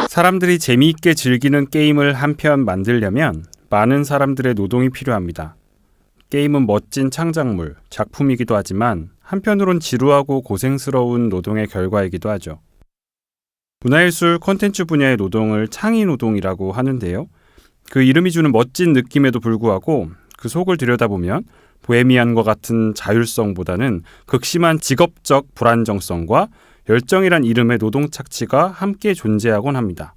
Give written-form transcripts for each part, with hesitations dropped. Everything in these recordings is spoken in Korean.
사람들이 재미있게 즐기는 게임을 한 편 만들려면 많은 사람들의 노동이 필요합니다. 게임은 멋진 창작물, 작품이기도 하지만 한편으론 지루하고 고생스러운 노동의 결과이기도 하죠. 문화예술 콘텐츠 분야의 노동을 창의노동이라고 하는데요. 그 이름이 주는 멋진 느낌에도 불구하고 그 속을 들여다보면 보헤미안과 같은 자율성보다는 극심한 직업적 불안정성과 열정이란 이름의 노동 착취가 함께 존재하곤 합니다.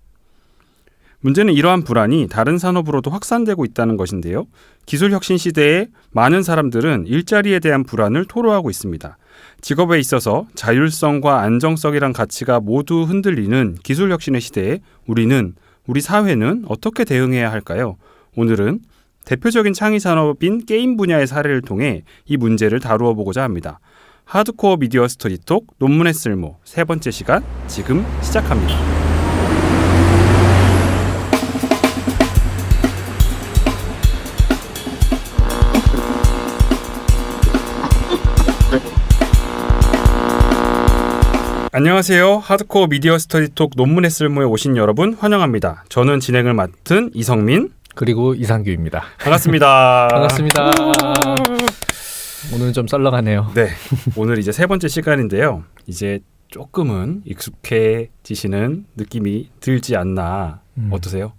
문제는 이러한 불안이 다른 산업으로도 확산되고 있다는 것인데요. 기술혁신 시대에 많은 사람들은 일자리에 대한 불안을 토로하고 있습니다. 직업에 있어서 자율성과 안정성이란 가치가 모두 흔들리는 기술혁신의 시대에 우리 사회는 어떻게 대응해야 할까요? 오늘은 대표적인 창의 산업인 게임 분야의 사례를 통해 이 문제를 다루어 보고자 합니다. 하드코어 미디어 스터디톡 논문의 쓸모 세 번째 시간 지금 시작합니다. 안녕하세요. 하드코어 미디어 스터디톡 논문의 쓸모에 오신 여러분 환영합니다. 저는 진행을 맡은 이성민 그리고 이상규입니다. 반갑습니다. 반갑습니다. 오늘은 좀 썰렁하네요. 네, 오늘 이제 세 번째 시간인데요. 이제 조금은 익숙해지시는 느낌이 들지 않나. 어떠세요?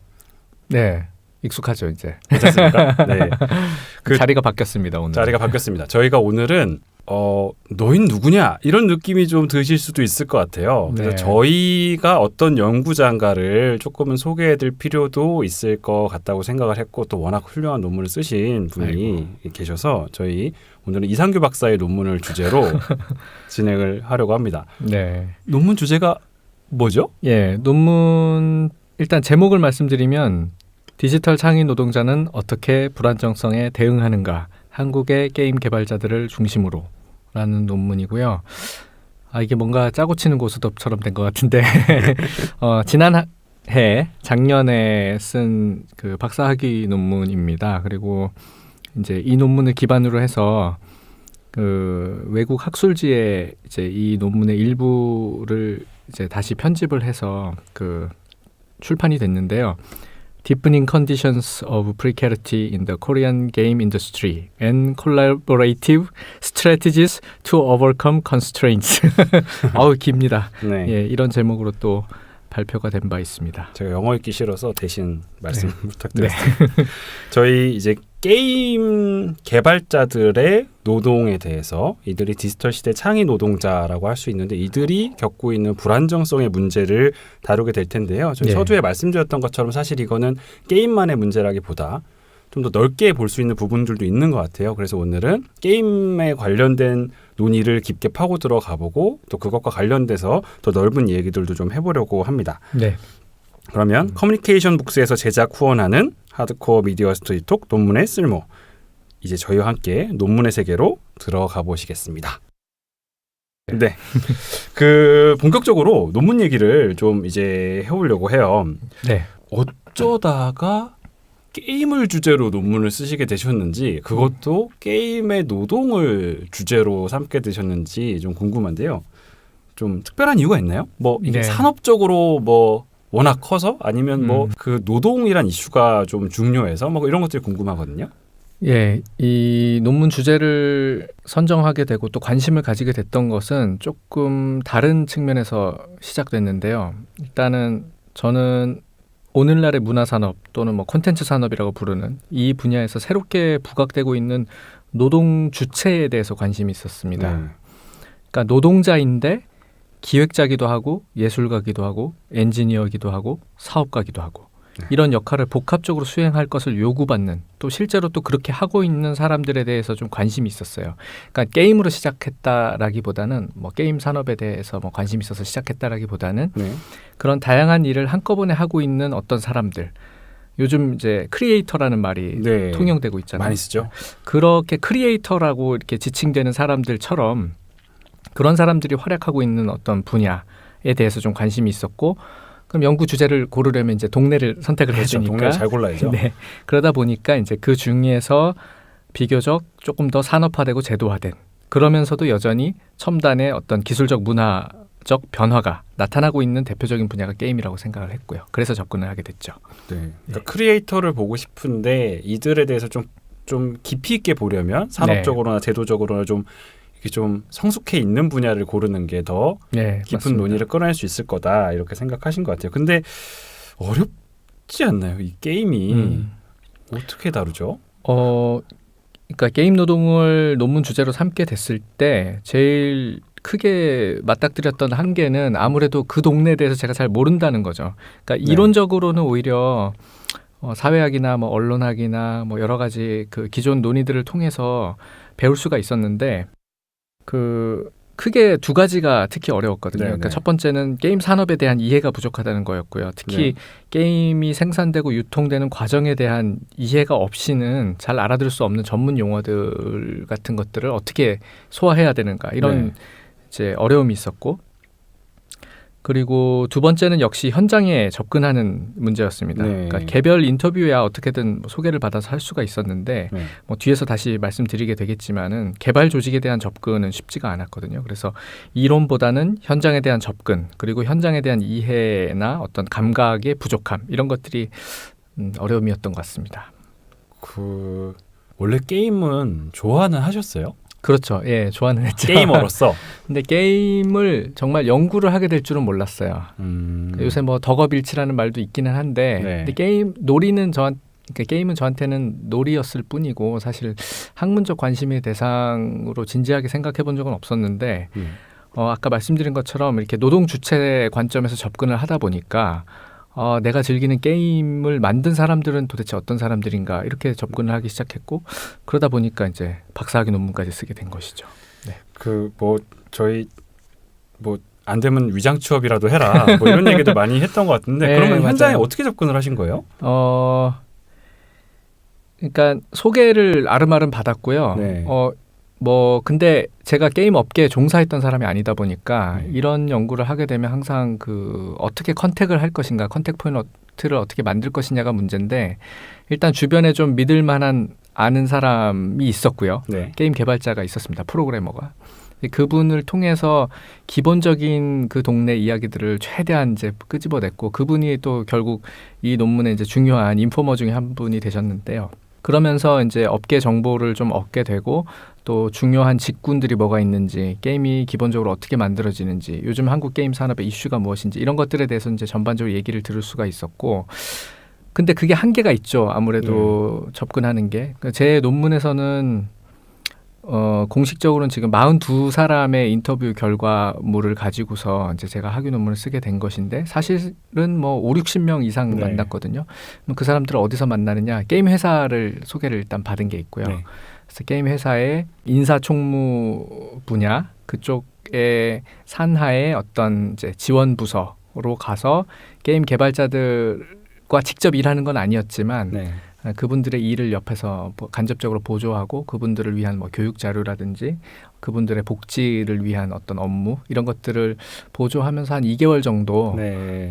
네, 익숙하죠 이제. 괜찮습니까? 네, 자리가 바뀌었습니다 오늘. 자리가 바뀌었습니다. 저희가 오늘은 너흰 누구냐 이런 느낌이 좀 드실 수도 있을 것 같아요. 그래서 네. 저희가 어떤 연구자인가를 조금은 소개해드릴 필요도 있을 것 같다고 생각을 했고 또 워낙 훌륭한 논문을 쓰신 분이 계셔서 저희 오늘은 이상규 박사의 논문을 주제로 진행을 하려고 합니다. 네. 논문 주제가 뭐죠? 예, 논문 일단 제목을 말씀드리면 디지털 창의 노동자는 어떻게 불안정성에 대응하는가? 한국의 게임 개발자들을 중심으로 라는 논문이고요. 이게 뭔가 짜고 치는 고스톱처럼 된 것 같은데 작년에 쓴 그 박사학위 논문입니다. 그리고 이제 이 논문을 기반으로 해서 그 외국 학술지에 이제 이 논문의 일부를 이제 다시 편집을 해서 그 출판이 됐는데요. Deepening Conditions of Precarity in the Korean Game Industry and Collaborative Strategies to Overcome Constraints. 깁니다. 네. 예, 이런 제목으로 또 발표가 된 바 있습니다. 제가 영어 읽기 싫어서 대신 말씀 네. 부탁드렸습니다. 네. 저희 이제 게임 개발자들의 노동에 대해서 이들이 디지털 시대 창의 노동자라고 할 수 있는데 이들이 겪고 있는 불안정성의 문제를 다루게 될 텐데요. 저희 서두에 말씀드렸던 것처럼 사실 이거는 게임만의 문제라기보다 좀 더 넓게 볼 수 있는 부분들도 있는 것 같아요. 그래서 오늘은 게임에 관련된 논의를 깊게 파고 들어가 보고 또 그것과 관련돼서 더 넓은 얘기들도 좀 해보려고 합니다. 네. 그러면 커뮤니케이션 북스에서 제작 후원하는 하드코어 미디어 스터디톡 논문의 쓸모 이제 저희와 함께 논문의 세계로 들어가 보시겠습니다. 네, 본격적으로 논문 얘기를 좀 이제 해보려고 해요. 네. 어쩌다가 게임을 주제로 논문을 쓰시게 되셨는지 그것도 게임의 노동을 주제로 삼게 되셨는지 좀 궁금한데요. 좀 특별한 이유가 있나요? 뭐 이게 산업적으로 뭐 워낙 커서 아니면 뭐 그 노동이란 이슈가 좀 중요해서 뭐 이런 것들이 궁금하거든요. 예, 이 논문 주제를 선정하게 되고 또 관심을 가지게 됐던 것은 조금 다른 측면에서 시작됐는데요. 일단은 저는 오늘날의 문화산업 또는 뭐 콘텐츠 산업이라고 부르는 이 분야에서 새롭게 부각되고 있는 노동 주체에 대해서 관심이 있었습니다. 그러니까 노동자인데 기획자기도 하고 예술가기도 하고 엔지니어기도 하고 사업가기도 하고 이런 역할을 복합적으로 수행할 것을 요구받는 또 실제로 또 그렇게 하고 있는 사람들에 대해서 좀 관심이 있었어요. 그러니까 게임으로 시작했다라기보다는 뭐 게임 산업에 대해서 뭐 관심이 있어서 시작했다라기보다는 그런 다양한 일을 한꺼번에 하고 있는 어떤 사람들 요즘 이제 크리에이터라는 말이 통용되고 있잖아요. 많이 쓰죠. 그렇게 크리에이터라고 이렇게 지칭되는 사람들처럼 그런 사람들이 활약하고 있는 어떤 분야에 대해서 좀 관심이 있었고 그럼 연구 주제를 고르려면 이제 동네를 선택을 해주니까 동네를 잘 골라야죠. 네. 그러다 보니까 이제 그 중에서 비교적 조금 더 산업화되고 제도화된 그러면서도 여전히 첨단의 어떤 기술적 문화 기술적 변화가 나타나고 있는 대표적인 분야가 게임이라고 생각을 했고요. 그래서 접근을 하게 됐죠. 네. 그러니까 크리에이터를 보고 싶은데 이들에 대해서 좀 깊이 있게 보려면 산업적으로나 제도적으로나 좀 이렇게 좀 성숙해 있는 분야를 고르는 게 더 네, 깊은 맞습니다. 논의를 끌어낼 수 있을 거다 이렇게 생각하신 것 같아요. 근데 어렵지 않나요? 이 게임이 어떻게 다루죠? 그러니까 게임 노동을 논문 주제로 삼게 됐을 때 제일 크게 맞닥뜨렸던 한계는 아무래도 그 동네에 대해서 제가 잘 모른다는 거죠. 그러니까 네. 이론적으로는 오히려 사회학이나 뭐 언론학이나 뭐 여러 가지 그 기존 논의들을 통해서 배울 수가 있었는데 그 크게 두 가지가 특히 어려웠거든요. 네네. 그러니까 첫 번째는 게임 산업에 대한 이해가 부족하다는 거였고요. 특히 게임이 생산되고 유통되는 과정에 대한 이해가 없이는 잘 알아들을 수 없는 전문 용어들 같은 것들을 어떻게 소화해야 되는가 이런 이제 어려움이 있었고, 그리고 두 번째는 역시 현장에 접근하는 문제였습니다. 네. 그러니까 개별 인터뷰야 어떻게든 뭐 소개를 받아서 할 수가 있었는데 뭐 뒤에서 다시 말씀드리게 되겠지만은 개발 조직에 대한 접근은 쉽지가 않았거든요. 그래서 이론보다는 현장에 대한 접근, 그리고 현장에 대한 이해나 어떤 감각의 부족함 이런 것들이 어려움이었던 것 같습니다. 원래 게임은 좋아는 하셨어요? 그렇죠. 예, 좋아는 했죠. 게이머로서. 근데 게임을 정말 연구를 하게 될 줄은 몰랐어요. 요새 뭐 덕업일치라는 말도 있기는 한데, 근데 게임은 저한테는 놀이였을 뿐이고 사실 학문적 관심의 대상으로 진지하게 생각해 본 적은 없었는데 아까 말씀드린 것처럼 이렇게 노동 주체 관점에서 접근을 하다 보니까 내가 즐기는 게임을 만든 사람들은 도대체 어떤 사람들인가 이렇게 접근을 하기 시작했고, 그러다 보니까 이제 박사학위 논문까지 쓰게 된 것이죠. 네. 저희 안 되면 위장 취업이라도 해라 뭐 이런 얘기도 많이 했던 것 같은데 그러면 맞아요. 현장에 어떻게 접근을 하신 거예요? 그러니까 소개를 아름아름 받았고요. 근데 제가 게임 업계에 종사했던 사람이 아니다 보니까 이런 연구를 하게 되면 항상 어떻게 컨택을 할 것인가, 컨택 포인트를 어떻게 만들 것이냐가 문제인데, 일단 주변에 좀 믿을 만한 아는 사람이 있었고요. 게임 개발자가 있었습니다. 프로그래머가. 그분을 통해서 기본적인 그 동네 이야기들을 최대한 이제 끄집어냈고, 그분이 또 결국 이 논문의 이제 중요한 인포머 중에 한 분이 되셨는데요. 그러면서 이제 업계 정보를 좀 얻게 되고, 또 중요한 직군들이 뭐가 있는지, 게임이 기본적으로 어떻게 만들어지는지, 요즘 한국 게임 산업의 이슈가 무엇인지 이런 것들에 대해서 이제 전반적으로 얘기를 들을 수가 있었고, 근데 그게 한계가 있죠. 아무래도 접근하는 게. 제 논문에서는 공식적으로는 지금 42사람의 인터뷰 결과물을 가지고서 이제 제가 학위 논문을 쓰게 된 것인데, 사실은 뭐 5, 60명 이상 만났거든요. 그 사람들을 어디서 만나느냐? 게임 회사를 소개를 일단 받은 게 있고요. 그래서 게임 회사의 인사총무 분야 그쪽의 산하의 어떤 이제 지원 부서로 가서 게임 개발자들과 직접 일하는 건 아니었지만 그분들의 일을 옆에서 간접적으로 보조하고 그분들을 위한 뭐 교육 자료라든지 그분들의 복지를 위한 어떤 업무 이런 것들을 보조하면서 한 2개월 정도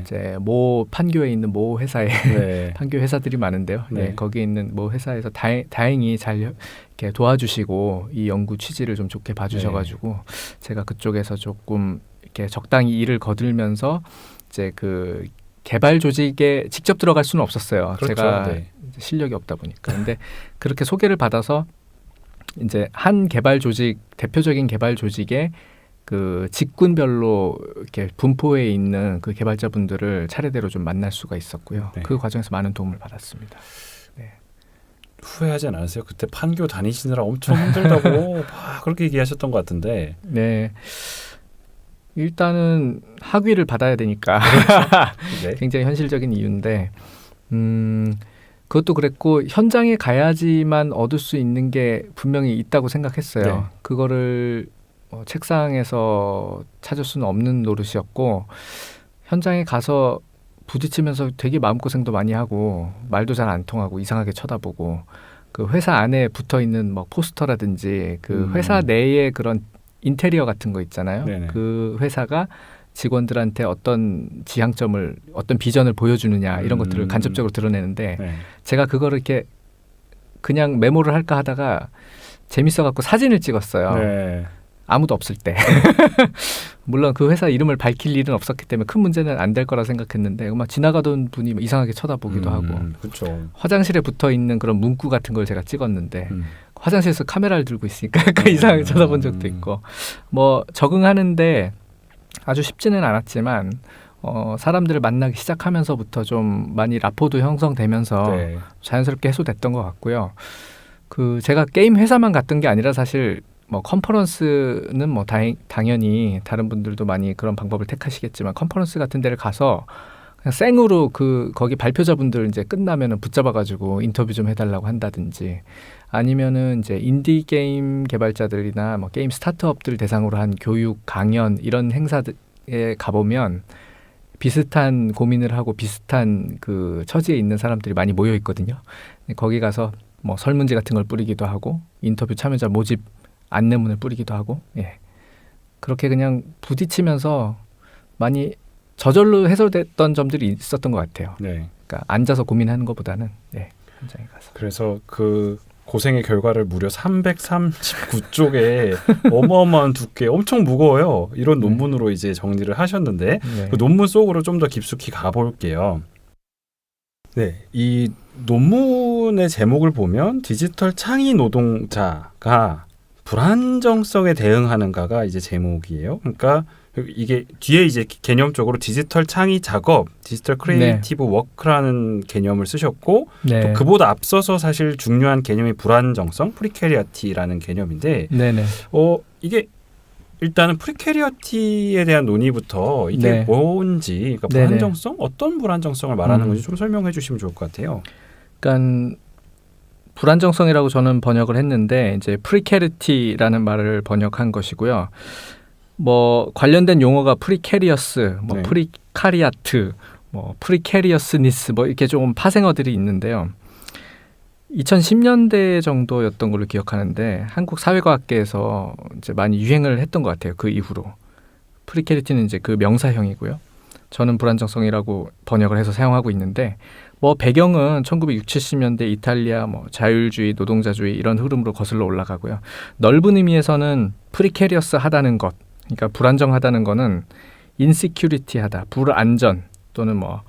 이제 모 판교에 있는 모 회사에 판교 회사들이 많은데요. 거기에 있는 모 회사에서 다행히 잘 이렇게 도와주시고 이 연구 취지를 좀 좋게 봐주셔가지고 제가 그쪽에서 조금 이렇게 적당히 일을 거들면서 이제 그 개발 조직에 직접 들어갈 수는 없었어요. 그렇죠. 제가 실력이 없다 보니까. 근데 그렇게 소개를 받아서 이제 한 개발 조직, 대표적인 개발 조직의 그 직군별로 이렇게 분포해 있는 그 개발자분들을 차례대로 좀 만날 수가 있었고요. 그 과정에서 많은 도움을 받았습니다. 후회하진 않으세요? 그때 판교 다니시느라 엄청 힘들다고 막 그렇게 얘기하셨던 것 같은데. 일단은 학위를 받아야 되니까 굉장히 현실적인 이유인데 그것도 그랬고 현장에 가야지만 얻을 수 있는 게 분명히 있다고 생각했어요. 그거를 책상에서 찾을 수는 없는 노릇이었고, 현장에 가서 부딪히면서 되게 마음고생도 많이 하고 말도 잘 안 통하고 이상하게 쳐다보고, 그 회사 안에 붙어있는 뭐 포스터라든지 그 회사 내에 그런 인테리어 같은 거 있잖아요. 그 회사가 직원들한테 어떤 지향점을, 어떤 비전을 보여주느냐 이런 것들을 간접적으로 드러내는데 제가 그거를 이렇게 그냥 메모를 할까 하다가 재밌어갖고 사진을 찍었어요. 아무도 없을 때. 물론 그 회사 이름을 밝힐 일은 없었기 때문에 큰 문제는 안 될 거라 생각했는데 막 지나가던 분이 이상하게 쳐다보기도 하고 그렇죠. 화장실에 붙어 있는 그런 문구 같은 걸 제가 찍었는데 화장실에서 카메라를 들고 있으니까 약간 이상하게 쳐다본 적도 있고 뭐 적응하는데 아주 쉽지는 않았지만 사람들을 만나기 시작하면서부터 좀 많이 라포도 형성되면서 네. 자연스럽게 해소됐던 것 같고요. 그 제가 게임 회사만 갔던 게 아니라 사실 뭐 컨퍼런스는 뭐 당연히 다른 분들도 많이 그런 방법을 택하시겠지만 컨퍼런스 같은 데를 가서 그냥 생으로 거기 발표자분들 이제 끝나면은 붙잡아가지고 인터뷰 좀 해달라고 한다든지 아니면은 이제 인디 게임 개발자들이나 뭐 게임 스타트업들 대상으로 한 교육 강연 이런 행사에 가보면 비슷한 고민을 하고 비슷한 그 처지에 있는 사람들이 많이 모여 있거든요. 거기 가서 뭐 설문지 같은 걸 뿌리기도 하고 인터뷰 참여자 모집 안내문을 뿌리기도 하고 그렇게 그냥 부딪히면서 많이 저절로 해소됐던 점들이 있었던 것 같아요. 네. 그러니까 앉아서 고민하는 것보다는 현장에 가서. 그래서 그 고생의 결과를 무려 339쪽에 어마어마한 두께, 엄청 무거워요. 이런 논문으로 이제 정리를 하셨는데 그 논문 속으로 좀 더 깊숙이 가볼게요. 네, 이 논문의 제목을 보면 디지털 창의 노동자가 불안정성에 대응하는가가 이제 제목이에요. 그러니까 이게 뒤에 이제 개념적으로 디지털 창의 작업, 디지털 크리에이티브 워크라는 개념을 쓰셨고 또 그보다 앞서서 사실 중요한 개념이 불안정성, 프리캐리어티라는 개념인데 이게 일단은 프리캐리어티에 대한 논의부터 이게 뭔지, 그러니까 불안정성, 어떤 불안정성을 말하는 건지 좀 설명해 주시면 좋을 것 같아요. 그러니까 불안정성이라고 저는 번역을 했는데 이제 프리캐리티라는 말을 번역한 것이고요. 뭐 관련된 용어가 프리캐리어스, 뭐 프리카리아트, 뭐 프리캐리어스니스 뭐 이렇게 조금 파생어들이 있는데요. 2010년대 정도였던 걸로 기억하는데 한국 사회과학계에서 이제 많이 유행을 했던 것 같아요. 그 이후로 프리캐리티는 이제 그 명사형이고요. 저는 불안정성이라고 번역을 해서 사용하고 있는데 뭐 배경은 1960, 70년대 이탈리아 뭐 자율주의, 노동자주의 이런 흐름으로 거슬러 올라가고요. 넓은 의미에서는 프리캐리어스하다는 것, 그러니까 불안정하다는 거는 인시큐리티하다, 불안전 또는 뭐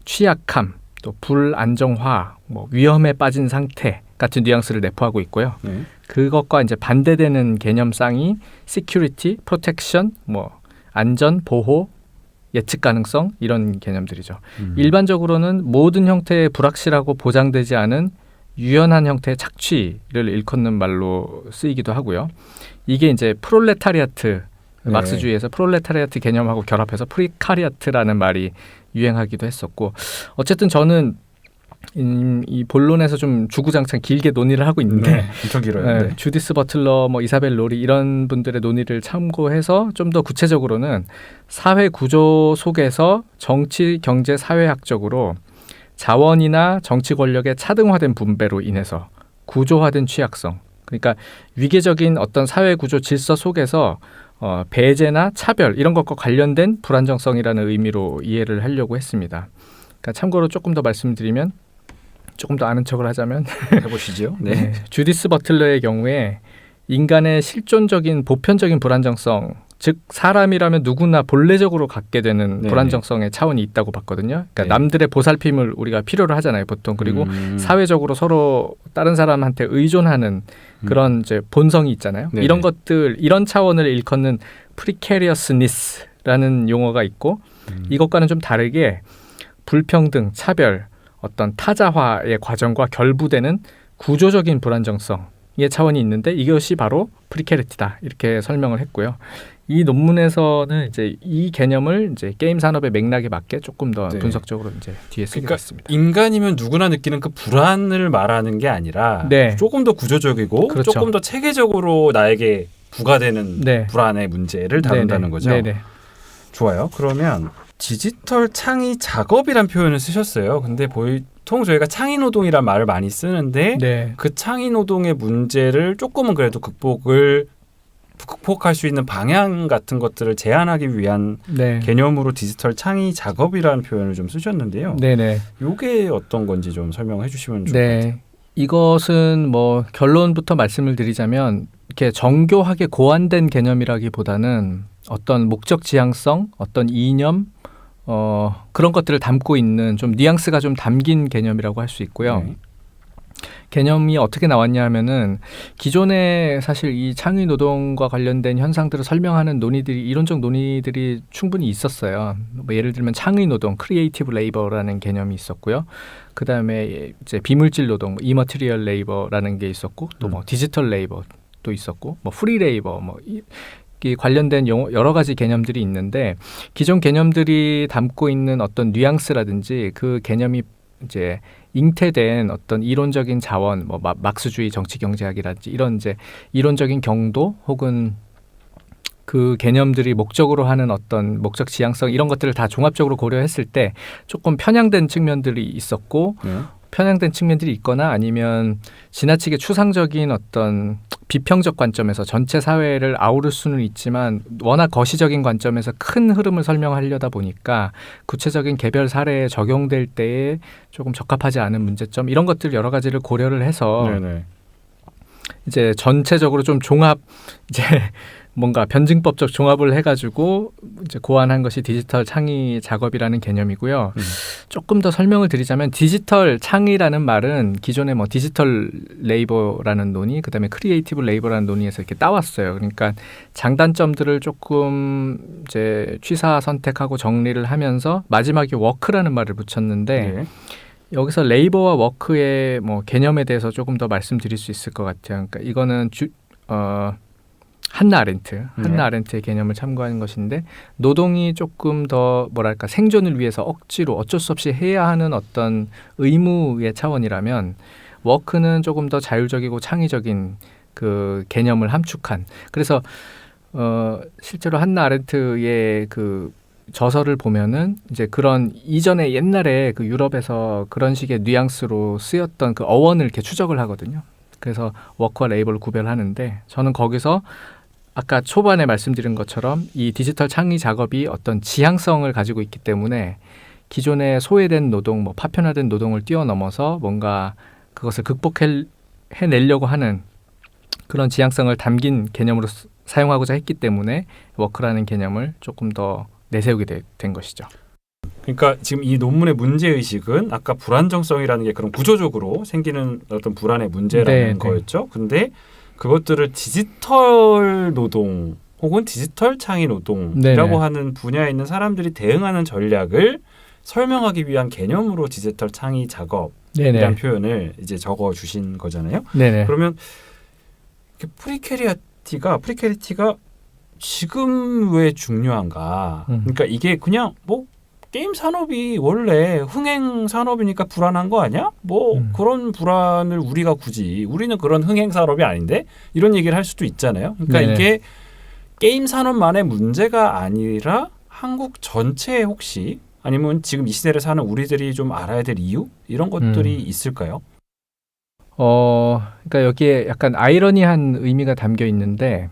취약함, 또 불안정화, 뭐 위험에 빠진 상태 같은 뉘앙스를 내포하고 있고요. 그것과 이제 반대되는 개념상이 security, protection, 뭐 안전, 보호, 예측 가능성 이런 개념들이죠. 일반적으로는 모든 형태의 불확실하고 보장되지 않은 유연한 형태의 착취를 일컫는 말로 쓰이기도 하고요. 이게 이제 프롤레타리아트, 막스주의에서 프롤레타리아트 개념하고 결합해서 프리카리아트라는 말이 유행하기도 했었고, 어쨌든 저는 이 본론에서 좀 주구장창 길게 논의를 하고 있는데 엄청 길어요. 주디스 버틀러, 뭐 이사벨 로리 이런 분들의 논의를 참고해서 좀 더 구체적으로는 사회 구조 속에서 정치, 경제, 사회학적으로 자원이나 정치 권력의 차등화된 분배로 인해서 구조화된 취약성, 그러니까 위계적인 어떤 사회 구조 질서 속에서 배제나 차별 이런 것과 관련된 불안정성이라는 의미로 이해를 하려고 했습니다. 그러니까 참고로 조금 더 말씀드리면, 조금 더 아는 척을 하자면 해보시죠. 주디스 버틀러의 경우에 인간의 실존적인 보편적인 불안정성, 즉 사람이라면 누구나 본래적으로 갖게 되는 불안정성의 차원이 있다고 봤거든요. 그러니까 남들의 보살핌을 우리가 필요로 하잖아요, 보통. 그리고 사회적으로 서로 다른 사람한테 의존하는 그런 이제 본성이 있잖아요. 이런 것들, 이런 차원을 일컫는 프리캐리어스니스라는 용어가 있고, 이것과는 좀 다르게 불평등, 차별, 어떤 타자화의 과정과 결부되는 구조적인 불안정성의 차원이 있는데 이것이 바로 프리캐리티다, 이렇게 설명을 했고요. 이 논문에서는 이제 이 개념을 이제 게임 산업의 맥락에 맞게 조금 더 분석적으로 이제 뒤에 쓰기로 했습니다. 인간이면 누구나 느끼는 그 불안을 말하는 게 아니라 조금 더 구조적이고 조금 더 체계적으로 나에게 부과되는 불안의 문제를 다룬다는 거죠. 좋아요. 그러면 디지털 창의 작업이란 표현을 쓰셨어요. 근데 보통 저희가 창의 노동이란 말을 많이 쓰는데 그 창의 노동의 문제를 조금은 그래도 극복할 수 있는 방향 같은 것들을 제안하기 위한 개념으로 디지털 창의 작업이라는 표현을 좀 쓰셨는데요. 이게 어떤 건지 좀 설명해 주시면 좋을 것 같아요. 이것은 뭐 결론부터 말씀을 드리자면 이렇게 정교하게 고안된 개념이라기보다는 어떤 목적 지향성, 어떤 이념, 그런 것들을 담고 있는 좀 뉘앙스가 좀 담긴 개념이라고 할 수 있고요. 네. 개념이 어떻게 나왔냐 하면은 기존에 사실 이 창의 노동과 관련된 현상들을 설명하는 논의들이 이론적 논의들이 충분히 있었어요. 뭐 예를 들면 창의 노동, 크리에이티브 레이버라는 개념이 있었고요. 그다음에 이제 비물질 노동, 이머티리얼 레이버라는 게 있었고 또 뭐 디지털 레이버도 있었고 뭐 프리 레이버 이 관련된 여러 가지 개념들이 있는데 기존 개념들이 담고 있는 어떤 뉘앙스라든지 그 개념이 이제 잉태된 어떤 이론적인 자원, 뭐 막스주의 정치 경제학이라든지 이런 이제 이론적인 경도 혹은 그 개념들이 목적으로 하는 어떤 목적 지향성 이런 것들을 다 종합적으로 고려했을 때 조금 편향된 측면들이 있었고 편향된 측면들이 있거나 아니면 지나치게 추상적인 어떤 비평적 관점에서 전체 사회를 아우를 수는 있지만 워낙 거시적인 관점에서 큰 흐름을 설명하려다 보니까 구체적인 개별 사례에 적용될 때에 조금 적합하지 않은 문제점 이런 것들 여러 가지를 고려를 해서 네네. 이제 전체적으로 좀 종합 이제 뭔가 변증법적 종합을 해가지고 이제 고안한 것이 디지털 창의 작업이라는 개념이고요. 조금 더 설명을 드리자면 디지털 창의라는 말은 기존에 뭐 디지털 레이버라는 논의, 그다음에 크리에이티브 레이버라는 논의에서 이렇게 따왔어요. 그러니까 장단점들을 조금 이제 취사 선택하고 정리를 하면서 마지막에 워크라는 말을 붙였는데 네. 여기서 레이버와 워크의 뭐 개념에 대해서 조금 더 말씀드릴 수 있을 것 같아요. 그러니까 이거는 한나 아렌트의 개념을 참고하는 것인데 노동이 조금 더 뭐랄까 생존을 위해서 억지로 어쩔 수 없이 해야 하는 어떤 의무의 차원이라면 워크는 조금 더 자율적이고 창의적인 그 개념을 함축한 그래서 실제로 한나 아렌트의 그 저서를 보면은 이제 그런 이전에 옛날에 그 유럽에서 그런 식의 뉘앙스로 쓰였던 그 어원을 이렇게 추적을 하거든요. 그래서 워크와 레이버를 구별하는데 저는 거기서 아까 초반에 말씀드린 것처럼 이 디지털 창의 작업이 어떤 지향성을 가지고 있기 때문에 기존의 소외된 노동, 뭐 파편화된 노동을 뛰어넘어서 뭔가 그것을 극복해내려고 하는 그런 지향성을 담긴 개념으로 사용하고자 했기 때문에 워크라는 개념을 조금 더 내세우게 된 것이죠. 그러니까 지금 이 논문의 문제의식은 아까 불안정성이라는 게 그런 구조적으로 생기는 어떤 불안의 문제라는 거였죠. 근데 그것들을 디지털 노동 혹은 디지털 창의 노동이라고 하는 분야에 있는 사람들이 대응하는 전략을 설명하기 위한 개념으로 디지털 창의 작업이라는 표현을 이제 적어 주신 거잖아요. 네네. 그러면 프리캐리티가 지금 왜 중요한가? 그러니까 이게 그냥 뭐 게임 산업이 원래 흥행 산업이니까 불안한 거 아니야? 뭐 그런 불안을 우리가 굳이 우리는 그런 흥행 산업이 아닌데 이런 얘기를 할 수도 있잖아요. 그러니까 네네. 이게 게임 산업만의 문제가 아니라 한국 전체에 혹시 아니면 지금 이 시대를 사는 우리들이 좀 알아야 될 이유 이런 것들이 있을까요? 그러니까 여기에 약간 아이러니한 의미가 담겨 있는데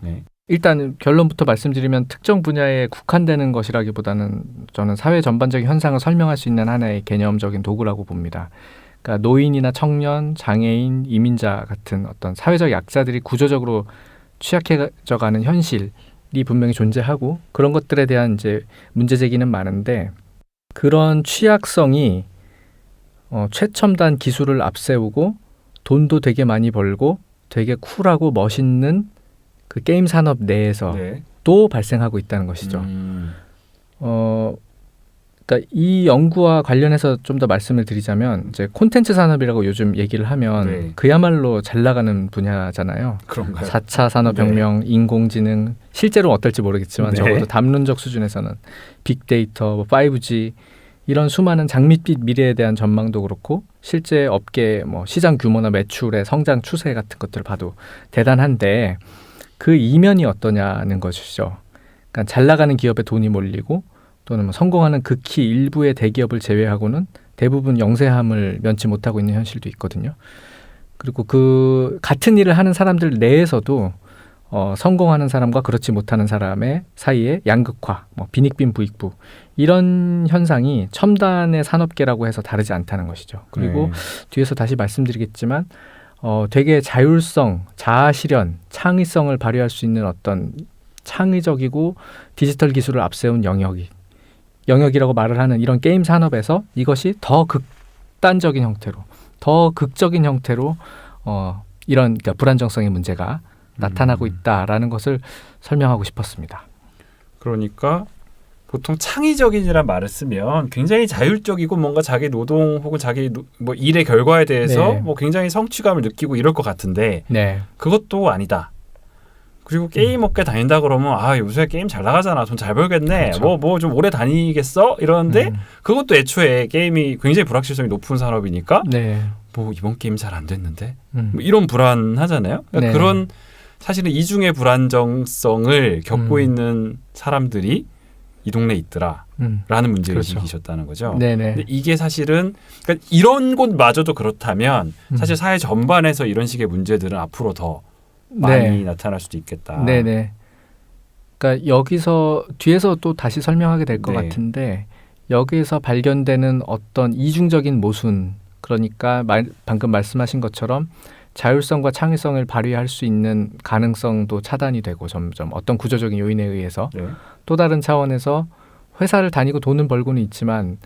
일단 결론부터 말씀드리면 특정 분야에 국한되는 것이라기보다는 저는 사회 전반적인 현상을 설명할 수 있는 하나의 개념적인 도구라고 봅니다. 그러니까 노인이나 청년, 장애인, 이민자 같은 어떤 사회적 약자들이 구조적으로 취약해져가는 현실이 분명히 존재하고 그런 것들에 대한 이제 문제 제기는 많은데 그런 취약성이 최첨단 기술을 앞세우고 돈도 되게 많이 벌고 되게 쿨하고 멋있는 그 게임 산업 내에서 또 발생하고 있다는 것이죠. 그러니까 이 연구와 관련해서 좀 더 말씀을 드리자면 이제 콘텐츠 산업이라고 요즘 얘기를 하면 그야말로 잘 나가는 분야잖아요. 그런가요? 4차 산업혁명, 인공지능 실제로 어떨지 모르겠지만 적어도 담론적 수준에서는 빅데이터, 5G 이런 수많은 장밋빛 미래에 대한 전망도 그렇고 실제 업계 뭐 시장 규모나 매출의 성장 추세 같은 것들을 봐도 대단한데 그 이면이 어떠냐는 것이죠. 그러니까 잘 나가는 기업에 돈이 몰리고 또는 뭐 성공하는 극히 일부의 대기업을 제외하고는 대부분 영세함을 면치 못하고 있는 현실도 있거든요. 그리고 그 같은 일을 하는 사람들 내에서도 성공하는 사람과 그렇지 못하는 사람의 사이에 양극화, 뭐 빈익빈 부익부 이런 현상이 첨단의 산업계라고 해서 다르지 않다는 것이죠. 그리고 뒤에서 다시 말씀드리겠지만 되게 자율성, 자아 실현, 창의성을 발휘할 수 있는 어떤 창의적이고 디지털 기술을 앞세운 영역이라고 말을 하는 이런 게임 산업에서 이것이 더 극단적인 형태로, 더 극적인 형태로 이런 그러니까 불안정성의 문제가 나타나고 있다라는 것을 설명하고 싶었습니다. 그러니까 보통 창의적인이란 말을 쓰면 굉장히 자율적이고 뭔가 자기 노동 혹은 자기 뭐 일의 결과에 대해서 네. 뭐 굉장히 성취감을 느끼고 이럴 것 같은데 네, 그것도 아니다. 그리고 게임 업계 다닌다 그러면 요새 게임 잘 나가잖아. 돈 잘 벌겠네. 그렇죠. 뭐 좀 오래 다니겠어? 이러는데 음. 그것도 애초에 게임이 굉장히 불확실성이 높은 산업이니까 네, 뭐 이번 게임 잘 안 됐는데 음. 뭐 이런 불안하잖아요. 그러니까 네. 그런 사실은 이중의 불안정성을 겪고 음. 있는 사람들이 이 동네에 있더라. 라는 문제를 그렇죠. 제기하셨다는 거죠. 네네. 근데 이게 사실은 그러니까 이런 곳마저도 그렇다면 사실 사회 전반에서 이런 식의 문제들은 앞으로 더 많이 나타날 수도 있겠다. 네네. 그러니까 여기서 뒤에서 또 다시 설명하게 될 것 네. 같은데 여기에서 발견되는 어떤 이중적인 모순, 그러니까 방금 말씀하신 것처럼 자율성과 창의성을 발휘할 수 있는 가능성도 차단이 되고 점점 어떤 구조적인 요인에 의해서 네. 또 다른 차원에서 회사를 다니고 돈은 벌고는 있지만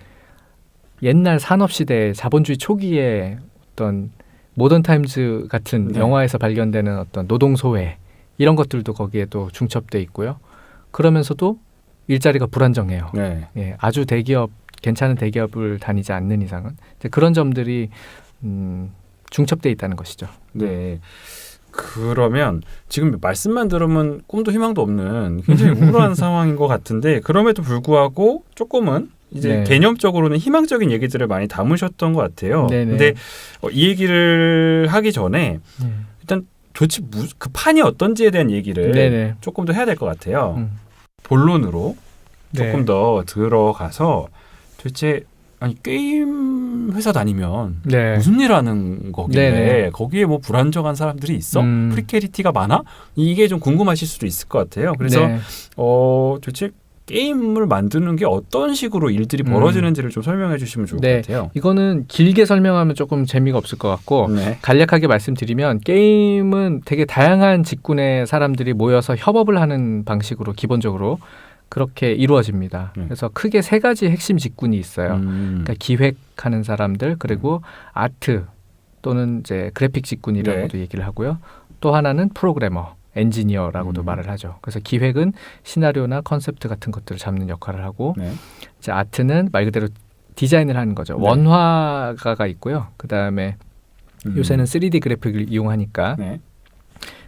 옛날 산업시대 자본주의 초기에 어떤 모던 타임즈 같은 네. 영화에서 발견되는 어떤 노동소외 이런 것들도 거기에 또 중첩돼 있고요. 그러면서도 일자리가 불안정해요. 네. 예, 아주 괜찮은 대기업을 다니지 않는 이상은 이제 그런 점들이 중첩돼 있다는 것이죠. 네. 그러면 지금 말씀만 들으면 꿈도 희망도 없는 굉장히 우울한 상황인 것 같은데 그럼에도 불구하고 조금은 이제 네. 개념적으로는 희망적인 얘기들을 많이 담으셨던 것 같아요. 네네. 근데 이 얘기를 하기 전에 네. 일단 도대체 그 판이 어떤지에 대한 얘기를 네네. 조금 더 해야 될 것 같아요. 음. 본론으로 조금 네. 더 들어가서 도대체 아니 게임 회사 다니면 네. 무슨 일 하는 거길래 네네. 거기에 뭐 불안정한 사람들이 있어? 프리캐리티가 많아? 이게 좀 궁금하실 수도 있을 것 같아요. 그래서 네. 도대체 게임을 만드는 게 어떤 식으로 일들이 벌어지는지를 좀 설명해 주시면 좋을 네. 것 같아요. 이거는 길게 설명하면 조금 재미가 없을 것 같고 네. 간략하게 말씀드리면 게임은 되게 다양한 직군의 사람들이 모여서 협업을 하는 방식으로 기본적으로 그렇게 이루어집니다. 그래서 크게 세 가지 핵심 직군이 있어요. 그러니까 기획하는 사람들, 그리고 아트 또는 이제 그래픽 직군이라고도 얘기를 하고요. 또 하나는 프로그래머, 엔지니어라고도 말을 하죠. 그래서 기획은 시나리오나 컨셉트 같은 것들을 잡는 역할을 하고 이제 아트는 말 그대로 디자인을 하는 거죠. 네. 원화가가 있고요. 그다음에 요새는 3D 그래픽을 이용하니까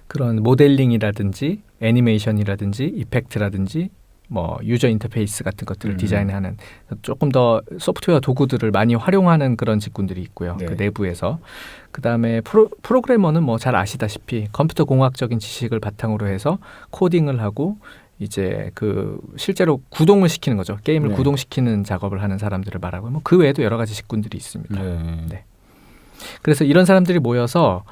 그런 모델링이라든지 애니메이션이라든지 이펙트라든지 뭐 유저 인터페이스 같은 것들을 디자인하는 조금 더 소프트웨어 도구들을 많이 활용하는 그런 직군들이 있고요. 네. 그 내부에서 그다음에 프로그래머는 뭐 잘 아시다시피 컴퓨터 공학적인 지식을 바탕으로 해서 코딩을 하고 이제 그 실제로 구동을 시키는 거죠. 게임을 네. 구동시키는 작업을 하는 사람들을 말하고 뭐 그 외에도 여러 가지 직군들이 있습니다. 네. 그래서 이런 사람들이 모여서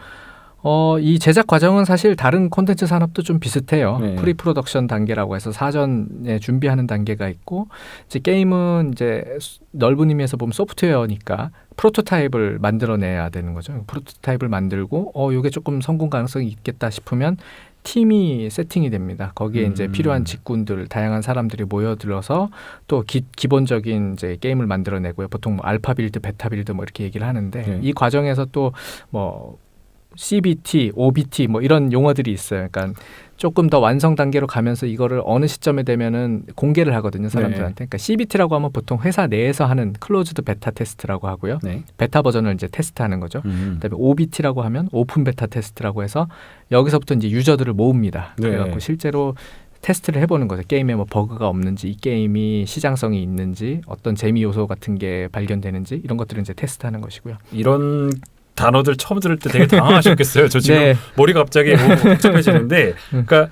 이 제작 과정은 사실 다른 콘텐츠 산업도 좀 비슷해요. 네. 프리 프로덕션 단계라고 해서 사전에 준비하는 단계가 있고 이제 게임은 이제 넓은 의미에서 보면 소프트웨어니까 프로토타입을 만들어내야 되는 거죠. 프로토타입을 만들고 이게 조금 성공 가능성이 있겠다 싶으면 팀이 세팅이 됩니다. 거기에 이제 필요한 직군들, 다양한 사람들이 모여들어서 또 기본적인 이제 게임을 만들어내고요. 보통 뭐 알파 빌드, 베타 빌드 뭐 이렇게 얘기를 하는데 이 과정에서 또 뭐 CBT, OBT 뭐 이런 용어들이 있어요. 그러니까 조금 더 완성 단계로 가면서 이거를 어느 시점에 되면은 공개를 하거든요, 사람들한테. 그러니까 CBT라고 하면 보통 회사 내에서 하는 클로즈드 베타 테스트라고 하고요. 베타 버전을 이제 테스트하는 거죠. 그다음에 OBT라고 하면 오픈 베타 테스트라고 해서 여기서부터 이제 유저들을 모읍니다. 그래갖고 실제로 테스트를 해보는 거죠. 게임에 뭐 버그가 없는지, 이 게임이 시장성이 있는지, 어떤 재미 요소 같은 게 발견되는지 이런 것들을 이제 테스트하는 것이고요. 이런 단어들 처음 들을 때 되게 당황하셨겠어요. 저 지금 네. 머리가 갑자기 너무 복잡해지는데, 그러니까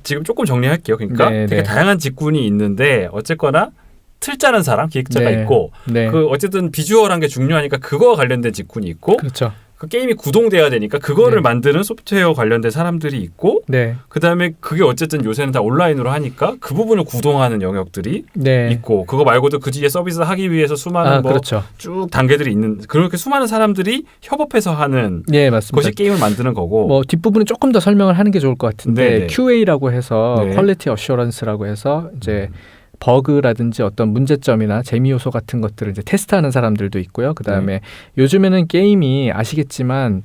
지금 조금 정리할게요. 그러니까 되게 다양한 직군이 있는데 어쨌거나 틀 짜는 사람, 기획자가 있고, 그 어쨌든 비주얼한 게 중요하니까 그거와 관련된 직군이 있고, 그렇죠. 그 게임이 구동돼야 되니까 그거를 네. 만드는 소프트웨어 관련된 사람들이 있고 네. 그다음에 그게 어쨌든 요새는 다 온라인으로 하니까 그 부분을 구동하는 영역들이 네. 있고 그거 말고도 그 뒤에 서비스 하기 위해서 수많은 뭐 그렇죠. 쭉 단계들이 있는 그렇게 수많은 사람들이 협업해서 하는 네, 맞습니다. 것이 게임을 만드는 거고 뭐 뒷부분은 조금 더 설명을 하는 게 좋을 것 같은데 네네. QA라고 해서 네. 퀄리티 어슈런스라고 해서 이제 버그라든지 어떤 문제점이나 재미 요소 같은 것들을 이제 테스트하는 사람들도 있고요. 그다음에 요즘에는 게임이 아시겠지만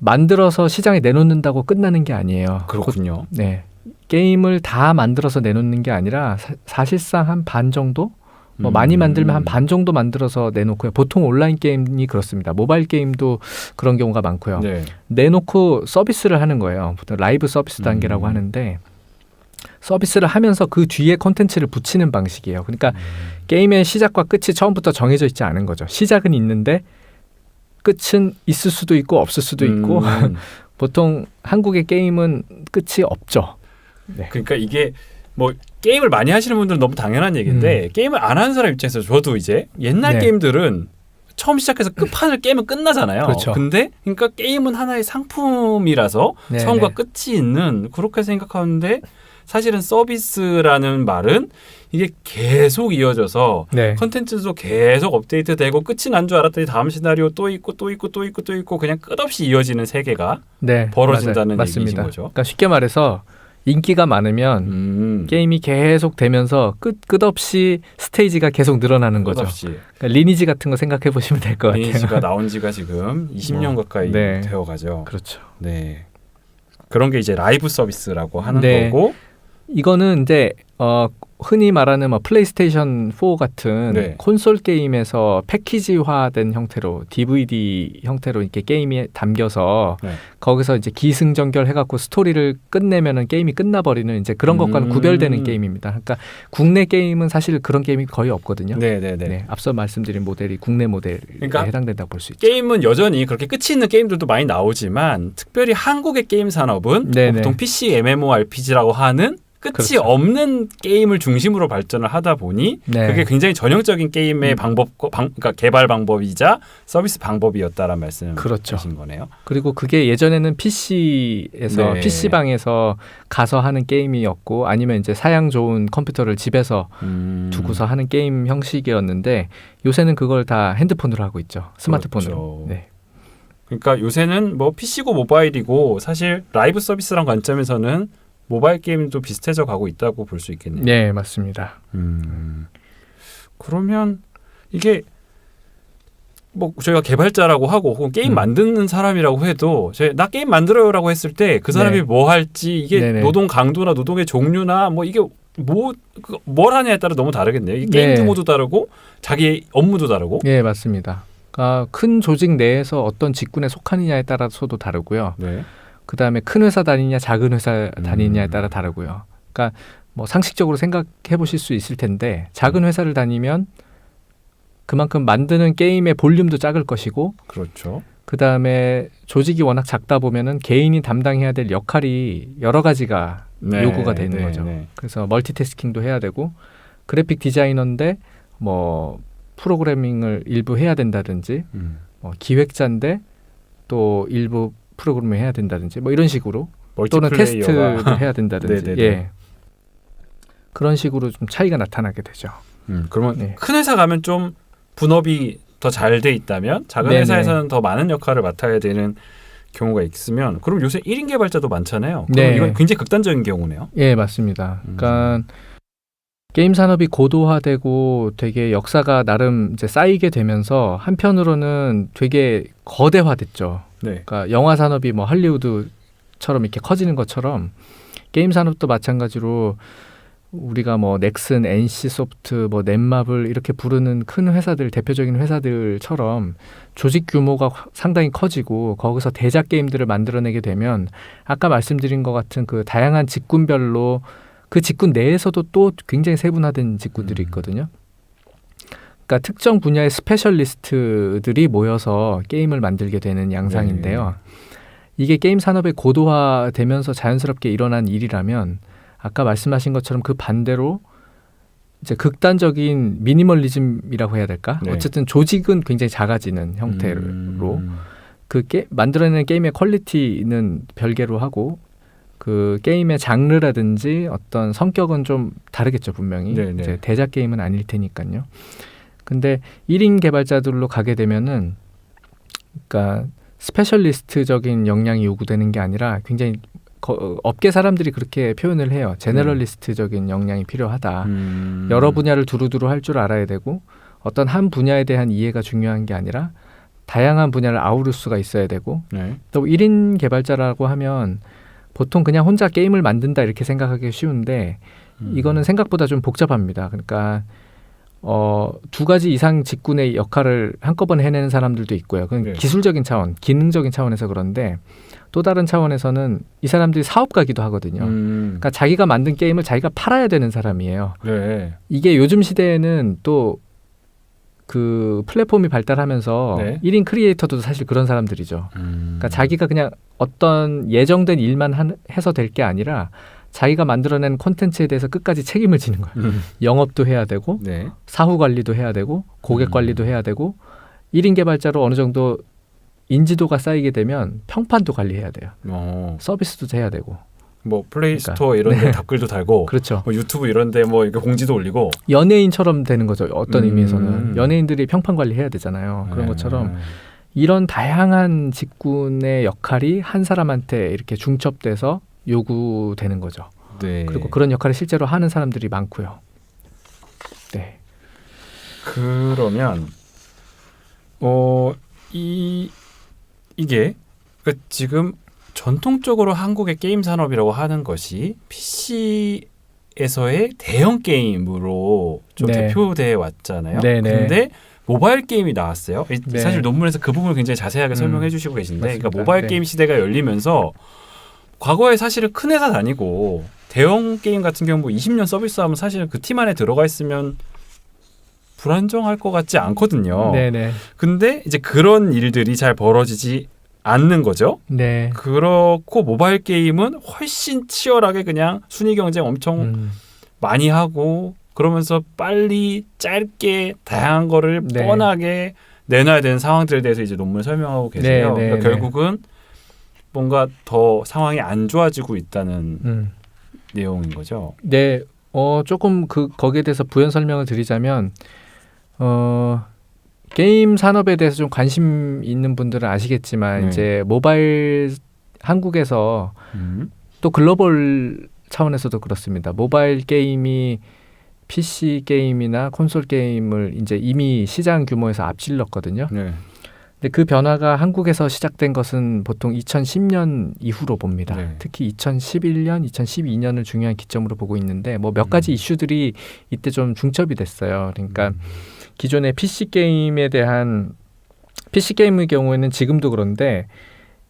만들어서 시장에 내놓는다고 끝나는 게 아니에요. 그렇군요. 네. 게임을 다 만들어서 내놓는 게 아니라 사실상 한 반 정도 뭐 많이 만들면 한 반 정도 만들어서 내놓고요. 보통 온라인 게임이 그렇습니다. 모바일 게임도 그런 경우가 많고요. 네. 내놓고 서비스를 하는 거예요. 보통 라이브 서비스 단계라고 하는데 서비스를 하면서 그 뒤에 콘텐츠를 붙이는 방식이에요. 그러니까 게임의 시작과 끝이 처음부터 정해져 있지 않은 거죠. 시작은 있는데 끝은 있을 수도 있고 없을 수도 있고 보통 한국의 게임은 끝이 없죠. 네. 그러니까 이게 뭐 게임을 많이 하시는 분들은 너무 당연한 얘기인데 게임을 안 하는 사람 입장에서 저도 이제 옛날 네. 게임들은 처음 시작해서 끝판을 깨면 끝나잖아요. 그렇죠. 근데 그러니까 게임은 하나의 상품이라서 네, 처음과 네. 끝이 있는 그렇게 생각하는데 사실은 서비스라는 말은 이게 계속 이어져서 네. 컨텐츠도 계속 업데이트되고 끝이 난 줄 알았더니 다음 시나리오 또 있고 또 있고 또 있고 또 있고 그냥 끝없이 이어지는 세계가 네, 벌어진다는 맞아요. 얘기신 맞습니다. 거죠. 그러니까 쉽게 말해서 인기가 많으면 게임이 계속 되면서 끝없이 스테이지가 계속 늘어나는 거죠. 끝없이. 그러니까 리니지 같은 거 생각해 보시면 될 것 같아요. 리니지가 나온 지가 지금 20년 가까이 네. 되어가죠. 그렇죠. 네. 그런 게 이제 라이브 서비스라고 하는 네. 거고. 이거는 이제 흔히 말하는 뭐 플레이스테이션 4 같은 네. 콘솔 게임에서 패키지화된 형태로 DVD 형태로 이렇게 게임이 담겨서 네. 거기서 이제 기승전결 해갖고 스토리를 끝내면은 게임이 끝나버리는 이제 그런 것과는 구별되는 게임입니다. 그러니까 국내 게임은 사실 그런 게임이 거의 없거든요. 네네네. 네, 앞서 말씀드린 모델이 국내 모델에 그러니까 해당된다고 볼 수 있죠. 게임은 여전히 그렇게 끝이 있는 게임들도 많이 나오지만 특별히 한국의 게임 산업은 네네. 보통 PC MMORPG라고 하는 끝이 그렇죠. 없는 게임을 중심으로 발전을 하다 보니 네. 그게 굉장히 전형적인 게임의 그러니까 개발 방법이자 서비스 방법이었다라는 말씀이신 그렇죠. 거네요. 그리고 그게 예전에는 PC에서 네. PC방에서 가서 하는 게임이었고 아니면 이제 사양 좋은 컴퓨터를 집에서 두고서 하는 게임 형식이었는데 요새는 그걸 다 핸드폰으로 하고 있죠. 스마트폰으로. 그렇죠. 네. 그러니까 요새는 뭐 PC고 모바일이고 사실 라이브 서비스란 관점에서는 모바일 게임도 비슷해져 가고 있다고 볼 수 있겠네요. 네, 맞습니다. 그러면 이게 뭐 저희가 개발자라고 하고 혹은 게임 만드는 사람이라고 해도 나 게임 만들어요라고 했을 때 그 사람이 네. 뭐 할지 이게 네네. 노동 강도나 노동의 종류나 뭐 이게 뭘 하냐에 따라 너무 다르겠네요. 이 게임 네. 규모도 다르고 자기 업무도 다르고. 네, 맞습니다. 그러니까 큰 조직 내에서 어떤 직군에 속하느냐에 따라서도 다르고요. 네. 그다음에 큰 회사 다니냐 작은 회사 다니냐에 따라 다르고요. 그러니까 뭐 상식적으로 생각해 보실 수 있을 텐데 작은 회사를 다니면 그만큼 만드는 게임의 볼륨도 작을 것이고 그렇죠. 그다음에 조직이 워낙 작다 보면은 개인이 담당해야 될 역할이 여러 가지가 요구가 되는 거죠. 네. 그래서 멀티태스킹도 해야 되고 그래픽 디자이너인데 뭐 프로그래밍을 일부 해야 된다든지 기획자인데 또 일부 프로그램을 해야 된다든지 뭐 이런 식으로 또는 테스트를 해야 된다든지 예. 그런 식으로 좀 차이가 나타나게 되죠. 그러면 네. 큰 회사 가면 좀 분업이 더 잘 돼 있다면 작은 네네. 회사에서는 더 많은 역할을 맡아야 되는 경우가 있으면 그럼 요새 1인 개발자도 많잖아요. 그럼 네. 이건 굉장히 극단적인 경우네요. 예, 맞습니다. 그러니까 게임 산업이 고도화되고 되게 역사가 나름 이제 쌓이게 되면서 한편으로는 되게 거대화됐죠. 네. 그러니까 영화 산업이 뭐 할리우드처럼 이렇게 커지는 것처럼 게임 산업도 마찬가지로 우리가 뭐 넥슨, NC소프트, 뭐 넷마블 이렇게 부르는 큰 회사들, 대표적인 회사들처럼 조직 규모가 상당히 커지고 거기서 대작 게임들을 만들어내게 되면 아까 말씀드린 것 같은 그 다양한 직군별로 그 직군 내에서도 또 굉장히 세분화된 직군들이 있거든요. 그러니까 특정 분야의 스페셜리스트들이 모여서 게임을 만들게 되는 양상인데요. 이게 게임 산업의 고도화되면서 자연스럽게 일어난 일이라면 아까 말씀하신 것처럼 그 반대로 이제 극단적인 미니멀리즘이라고 해야 될까? 네. 어쨌든 조직은 굉장히 작아지는 형태로 만들어내는 게임의 퀄리티는 별개로 하고 그 게임의 장르라든지 어떤 성격은 좀 다르겠죠 분명히. 네네. 이제 대작 게임은 아닐 테니까요. 근데 1인 개발자들로 가게 되면은 그러니까 스페셜리스트적인 역량이 요구되는 게 아니라 굉장히 업계 사람들이 그렇게 표현을 해요. 제너럴리스트적인 역량이 필요하다. 여러 분야를 두루두루 할 줄 알아야 되고 어떤 한 분야에 대한 이해가 중요한 게 아니라 다양한 분야를 아우를 수가 있어야 되고 네. 또 1인 개발자라고 하면 보통 그냥 혼자 게임을 만든다 이렇게 생각하기 쉬운데 이거는 생각보다 좀 복잡합니다. 그러니까 두 가지 이상 직군의 역할을 한꺼번에 해내는 사람들도 있고요. 그건 네. 기술적인 차원, 기능적인 차원에서 그런데 또 다른 차원에서는 이 사람들이 사업가기도 하거든요. 그러니까 자기가 만든 게임을 자기가 팔아야 되는 사람이에요. 네. 이게 요즘 시대에는 또 그 플랫폼이 발달하면서 네. 1인 크리에이터도 사실 그런 사람들이죠. 그러니까 자기가 그냥 어떤 예정된 일만 해서 될 게 아니라 자기가 만들어낸 콘텐츠에 대해서 끝까지 책임을 지는 거예요. 영업도 해야 되고 네. 사후 관리도 해야 되고 고객 관리도 해야 되고 1인 개발자로 어느 정도 인지도가 쌓이게 되면 평판도 관리해야 돼요. 서비스도 해야 되고. 뭐 플레이스토어 이런 데 댓글도 달고 그렇죠. 뭐 유튜브 이런 데 뭐 이렇게 공지도 올리고 연예인처럼 되는 거죠. 어떤 의미에서는. 연예인들이 평판 관리해야 되잖아요. 그런 네. 것처럼 이런 다양한 직군의 역할이 한 사람한테 이렇게 중첩돼서 요구되는 거죠. 네. 그리고 그런 역할을 실제로 하는 사람들이 많고요. 네. 그러면 이게 그 지금 전통적으로 한국의 게임 산업이라고 하는 것이 PC에서의 대형 게임으로 좀 네. 대표돼 왔잖아요. 네네. 근데 모바일 게임이 나왔어요. 네. 사실 논문에서 그 부분을 굉장히 자세하게 설명해 주시고 계신데 맞습니다. 그러니까 모바일 네. 게임 시대가 열리면서 과거에 사실은 큰 회사 다니고 대형 게임 같은 경우 뭐 20년 서비스하면 사실은 그 팀 안에 들어가 있으면 불안정할 것 같지 않거든요. 네네. 근데 이제 그런 일들이 잘 벌어지지 않는 거죠. 네. 그렇고 모바일 게임은 훨씬 치열하게 그냥 순위 경쟁 엄청 많이 하고 그러면서 빨리 짧게 다양한 거를 네. 뻔하게 내놔야 되는 상황들에 대해서 이제 논문을 설명하고 계세요. 네, 네, 그러니까 네. 결국은 뭔가 더 상황이 안 좋아지고 있다는 내용인 거죠. 네. 조금 거기에 대해서 부연 설명을 드리자면 게임 산업에 대해서 좀 관심 있는 분들은 아시겠지만 네. 이제 모바일 한국에서 또 글로벌 차원에서도 그렇습니다. 모바일 게임이 PC 게임이나 콘솔 게임을 이제 이미 시장 규모에서 앞질렀거든요. 네. 근데 그 변화가 한국에서 시작된 것은 보통 2010년 이후로 봅니다. 네. 특히 2011년, 2012년을 중요한 기점으로 보고 있는데 뭐 몇 가지 이슈들이 이때 좀 중첩이 됐어요. 그러니까 기존의 PC 게임의 경우에는 지금도 그런데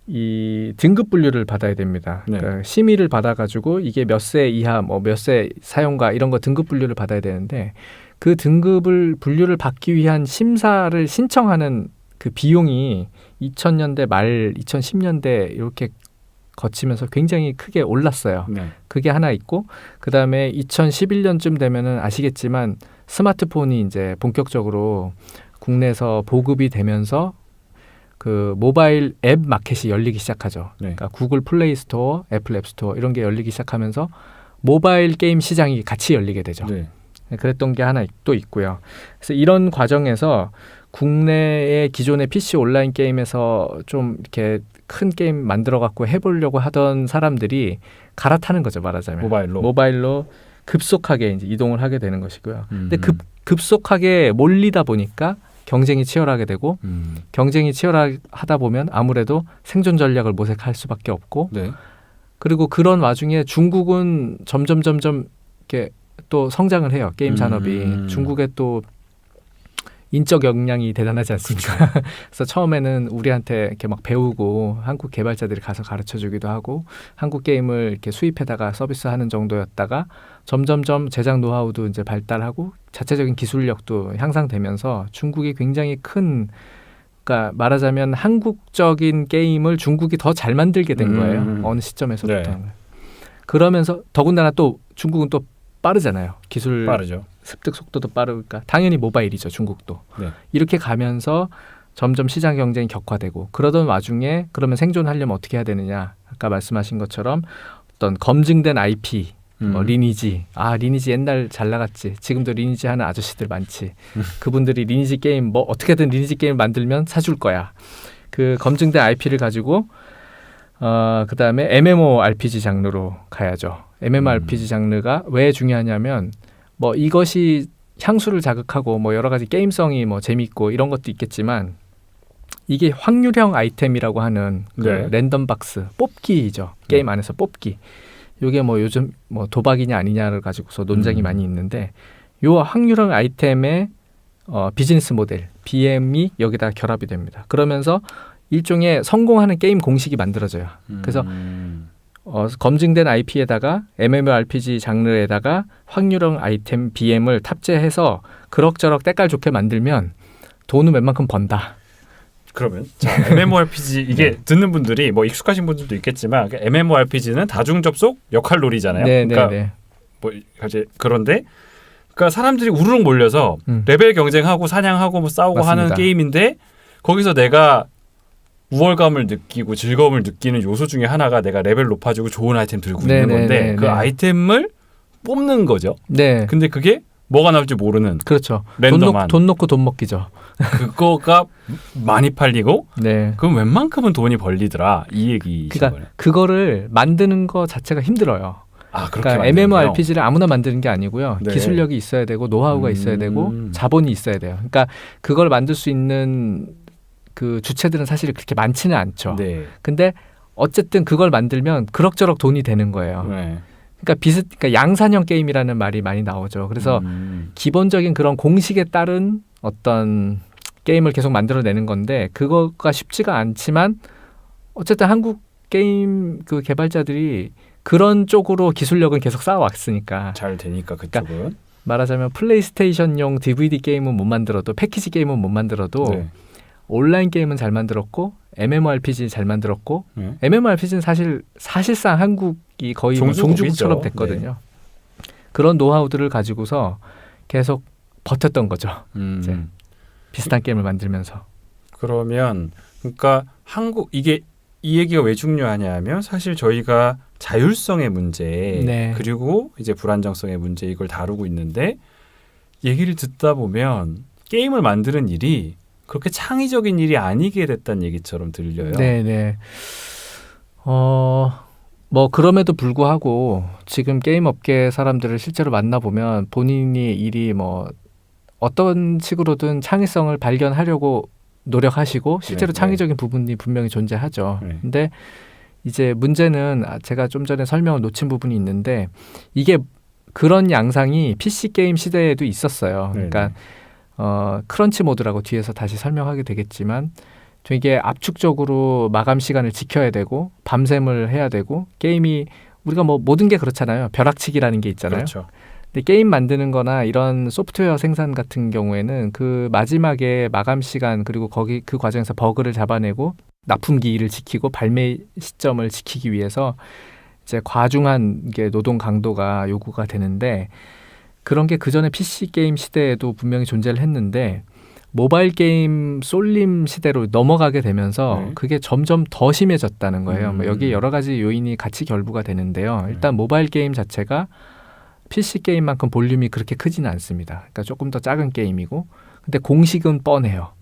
이 등급 분류를 받아야 됩니다. 네. 그러니까 심의를 받아가지고 이게 몇 세 이하, 뭐 몇 세 사용가 이런 거 등급 분류를 받아야 되는데 그 분류를 받기 위한 심사를 신청하는 그 비용이 2000년대 말 2010년대 이렇게 거치면서 굉장히 크게 올랐어요. 네. 그게 하나 있고 그다음에 2011년쯤 되면은 아시겠지만 스마트폰이 이제 본격적으로 국내에서 보급이 되면서 그 모바일 앱 마켓이 열리기 시작하죠. 네. 그러니까 구글 플레이 스토어, 애플 앱 스토어 이런 게 열리기 시작하면서 모바일 게임 시장이 같이 열리게 되죠. 네. 그랬던 게 하나 또 있고요. 그래서 이런 과정에서 국내의 기존의 PC 온라인 게임에서 좀 이렇게 큰 게임 만들어 갖고 해보려고 하던 사람들이 갈아타는 거죠, 말하자면. 모바일로 급속하게 이제 이동을 하게 되는 것이고요. 근데 급속하게 몰리다 보니까 경쟁이 치열하게 되고 경쟁이 치열하다 보면 아무래도 생존 전략을 모색할 수밖에 없고 네. 그리고 그런 와중에 중국은 점점 이렇게 또 성장을 해요. 게임 산업이. 중국의 또 인적 역량이 대단하지 않습니까? 그래서 처음에는 우리한테 이렇게 막 배우고 한국 개발자들이 가서 가르쳐주기도 하고 한국 게임을 이렇게 수입해다가 서비스하는 정도였다가 점점점 제작 노하우도 이제 발달하고 자체적인 기술력도 향상되면서 중국이 굉장히 그러니까 말하자면 한국적인 게임을 중국이 더 잘 만들게 된 거예요. 어느 시점에서부터. 네. 그러면서 더군다나 또 중국은 또 빠르잖아요. 기술 빠르죠. 습득 속도도 빠르니까 당연히 모바일이죠. 중국도. 네. 이렇게 가면서 점점 시장 경쟁이 격화되고 그러던 와중에 그러면 생존하려면 어떻게 해야 되느냐? 아까 말씀하신 것처럼 어떤 검증된 IP, 리니지. 리니지 옛날 잘 나갔지. 지금도 리니지 하는 아저씨들 많지. 그분들이 리니지 게임 뭐 어떻게든 리니지 게임 만들면 사줄 거야. 그 검증된 IP를 가지고 그다음에 MMORPG 장르로 가야죠. MMORPG 장르가 왜 중요하냐면 뭐 이것이 향수를 자극하고 뭐 여러 가지 게임성이 뭐 재밌고 이런 것도 있겠지만 이게 확률형 아이템이라고 하는 그 네. 랜덤 박스 뽑기죠. 게임 안에서 뽑기. 이게 뭐 요즘 뭐 도박이냐 아니냐를 가지고서 논쟁이 많이 있는데 요 확률형 아이템의 비즈니스 모델 BM이 여기다 결합이 됩니다. 그러면서 일종의 성공하는 게임 공식이 만들어져요. 그래서 검증된 IP에다가 MMORPG 장르에다가 확률형 아이템 BM을 탑재해서 그럭저럭 때깔 좋게 만들면 돈은 웬만큼 번다. 그러면 자 MMORPG 이게 듣는 분들이 뭐 익숙하신 분들도 있겠지만 MMORPG는 다중 접속 역할놀이잖아요. 네, 그러니까 네, 네. 뭐 이제 그런데 그러니까 사람들이 우르륵 몰려서 레벨 경쟁하고 사냥하고 뭐 싸우고 맞습니다. 하는 게임인데 거기서 내가 우월감을 느끼고 즐거움을 느끼는 요소 중에 하나가 내가 레벨 높아지고 좋은 아이템 들고 네, 있는 네, 건데 네, 그 네. 아이템을 뽑는 거죠. 네. 근데 그게 뭐가 나올지 모르는 그렇죠. 랜덤한 돈 놓고 돈 먹기죠. 그거가 많이 팔리고 네. 그럼 웬만큼은 돈이 벌리더라 이 얘기이신 그러니까 거네요. 그거를 만드는 거 자체가 힘들어요. 그렇게 그러니까 만드는데요. MMORPG를 아무나 만드는 게 아니고요. 네. 기술력이 있어야 되고 노하우가 있어야 되고 자본이 있어야 돼요. 그러니까 그걸 만들 수 있는 그 주체들은 사실 그렇게 많지는 않죠. 네. 근데 어쨌든 그걸 만들면 그럭저럭 돈이 되는 거예요. 네. 그러니까 양산형 게임이라는 말이 많이 나오죠. 그래서 기본적인 그런 공식에 따른 어떤 게임을 계속 만들어내는 건데 그거가 쉽지가 않지만 어쨌든 한국 게임 그 개발자들이 그런 쪽으로 기술력은 계속 쌓아왔으니까 잘 되니까 그쪽은 말하자면 플레이스테이션용 DVD 게임은 못 만들어도 패키지 게임은 못 만들어도 네. 온라인 게임은 잘 만들었고 MMORPG 잘 만들었고 네. MMORPG는 사실상 한국이 거의 뭐 종주국처럼 됐거든요. 그런 노하우들을 가지고서 계속 버텼던 거죠. 이제 비슷한 게임을 만들면서. 그러면 그러니까 한국 이게 이 얘기가 왜 중요하냐면 사실 저희가 자율성의 문제 네. 그리고 이제 불안정성의 문제 이걸 다루고 있는데 얘기를 듣다 보면 게임을 만드는 일이 그렇게 창의적인 일이 아니게 됐다는 얘기처럼 들려요. 네네. 뭐 그럼에도 불구하고 지금 게임 업계 사람들을 실제로 만나보면 본인이 일이 뭐 어떤 식으로든 창의성을 발견하려고 노력하시고 실제로 네, 창의적인 부분이 분명히 존재하죠. 네. 근데 이제 문제는 제가 좀 전에 설명을 놓친 부분이 있는데 이게 그런 양상이 PC 게임 시대에도 있었어요. 그러니까 크런치 모드라고 뒤에서 다시 설명하게 되겠지만 되게 압축적으로 마감 시간을 지켜야 되고 밤샘을 해야 되고 게임이 우리가 뭐 모든 게 그렇잖아요. 벼락치기라는 게 있잖아요. 그렇죠. 근데 게임 만드는 거나 이런 소프트웨어 생산 같은 경우에는 그 마지막에 마감 시간 그리고 거기 그 과정에서 버그를 잡아내고 납품 기일을 지키고 발매 시점을 지키기 위해서 이제 과중한 게 노동 강도가 요구가 되는데 그런 게 그전에 PC 게임 시대에도 분명히 존재를 했는데 모바일 게임 쏠림 시대로 넘어가게 되면서 그게 점점 더 심해졌다는 거예요. 뭐 여기 여러 가지 요인이 같이 결부가 되는데요. 일단 모바일 게임 자체가 PC 게임만큼 볼륨이 그렇게 크지는 않습니다. 그러니까 조금 더 작은 게임이고 근데 공식은 뻔해요.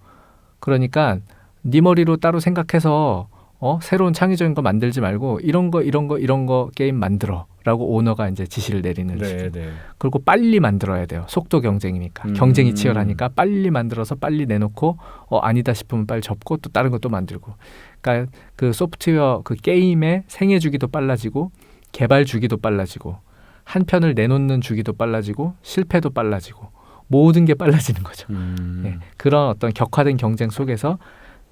그러니까 네 머리로 따로 생각해서 새로운 창의적인 거 만들지 말고 이런 거 게임 만들어 라고 오너가 이제 지시를 내리는 시점. 그리고 빨리 만들어야 돼요. 속도 경쟁이니까. 경쟁이 치열하니까 빨리 만들어서 빨리 내놓고 아니다 싶으면 빨리 접고 또 다른 것도 만들고. 그러니까 그 소프트웨어 그 게임의 생애 주기도 빨라지고 개발 주기도 빨라지고 한 편을 내놓는 주기도 빨라지고 실패도 빨라지고 모든 게 빨라지는 거죠. 네. 그런 어떤 격화된 경쟁 속에서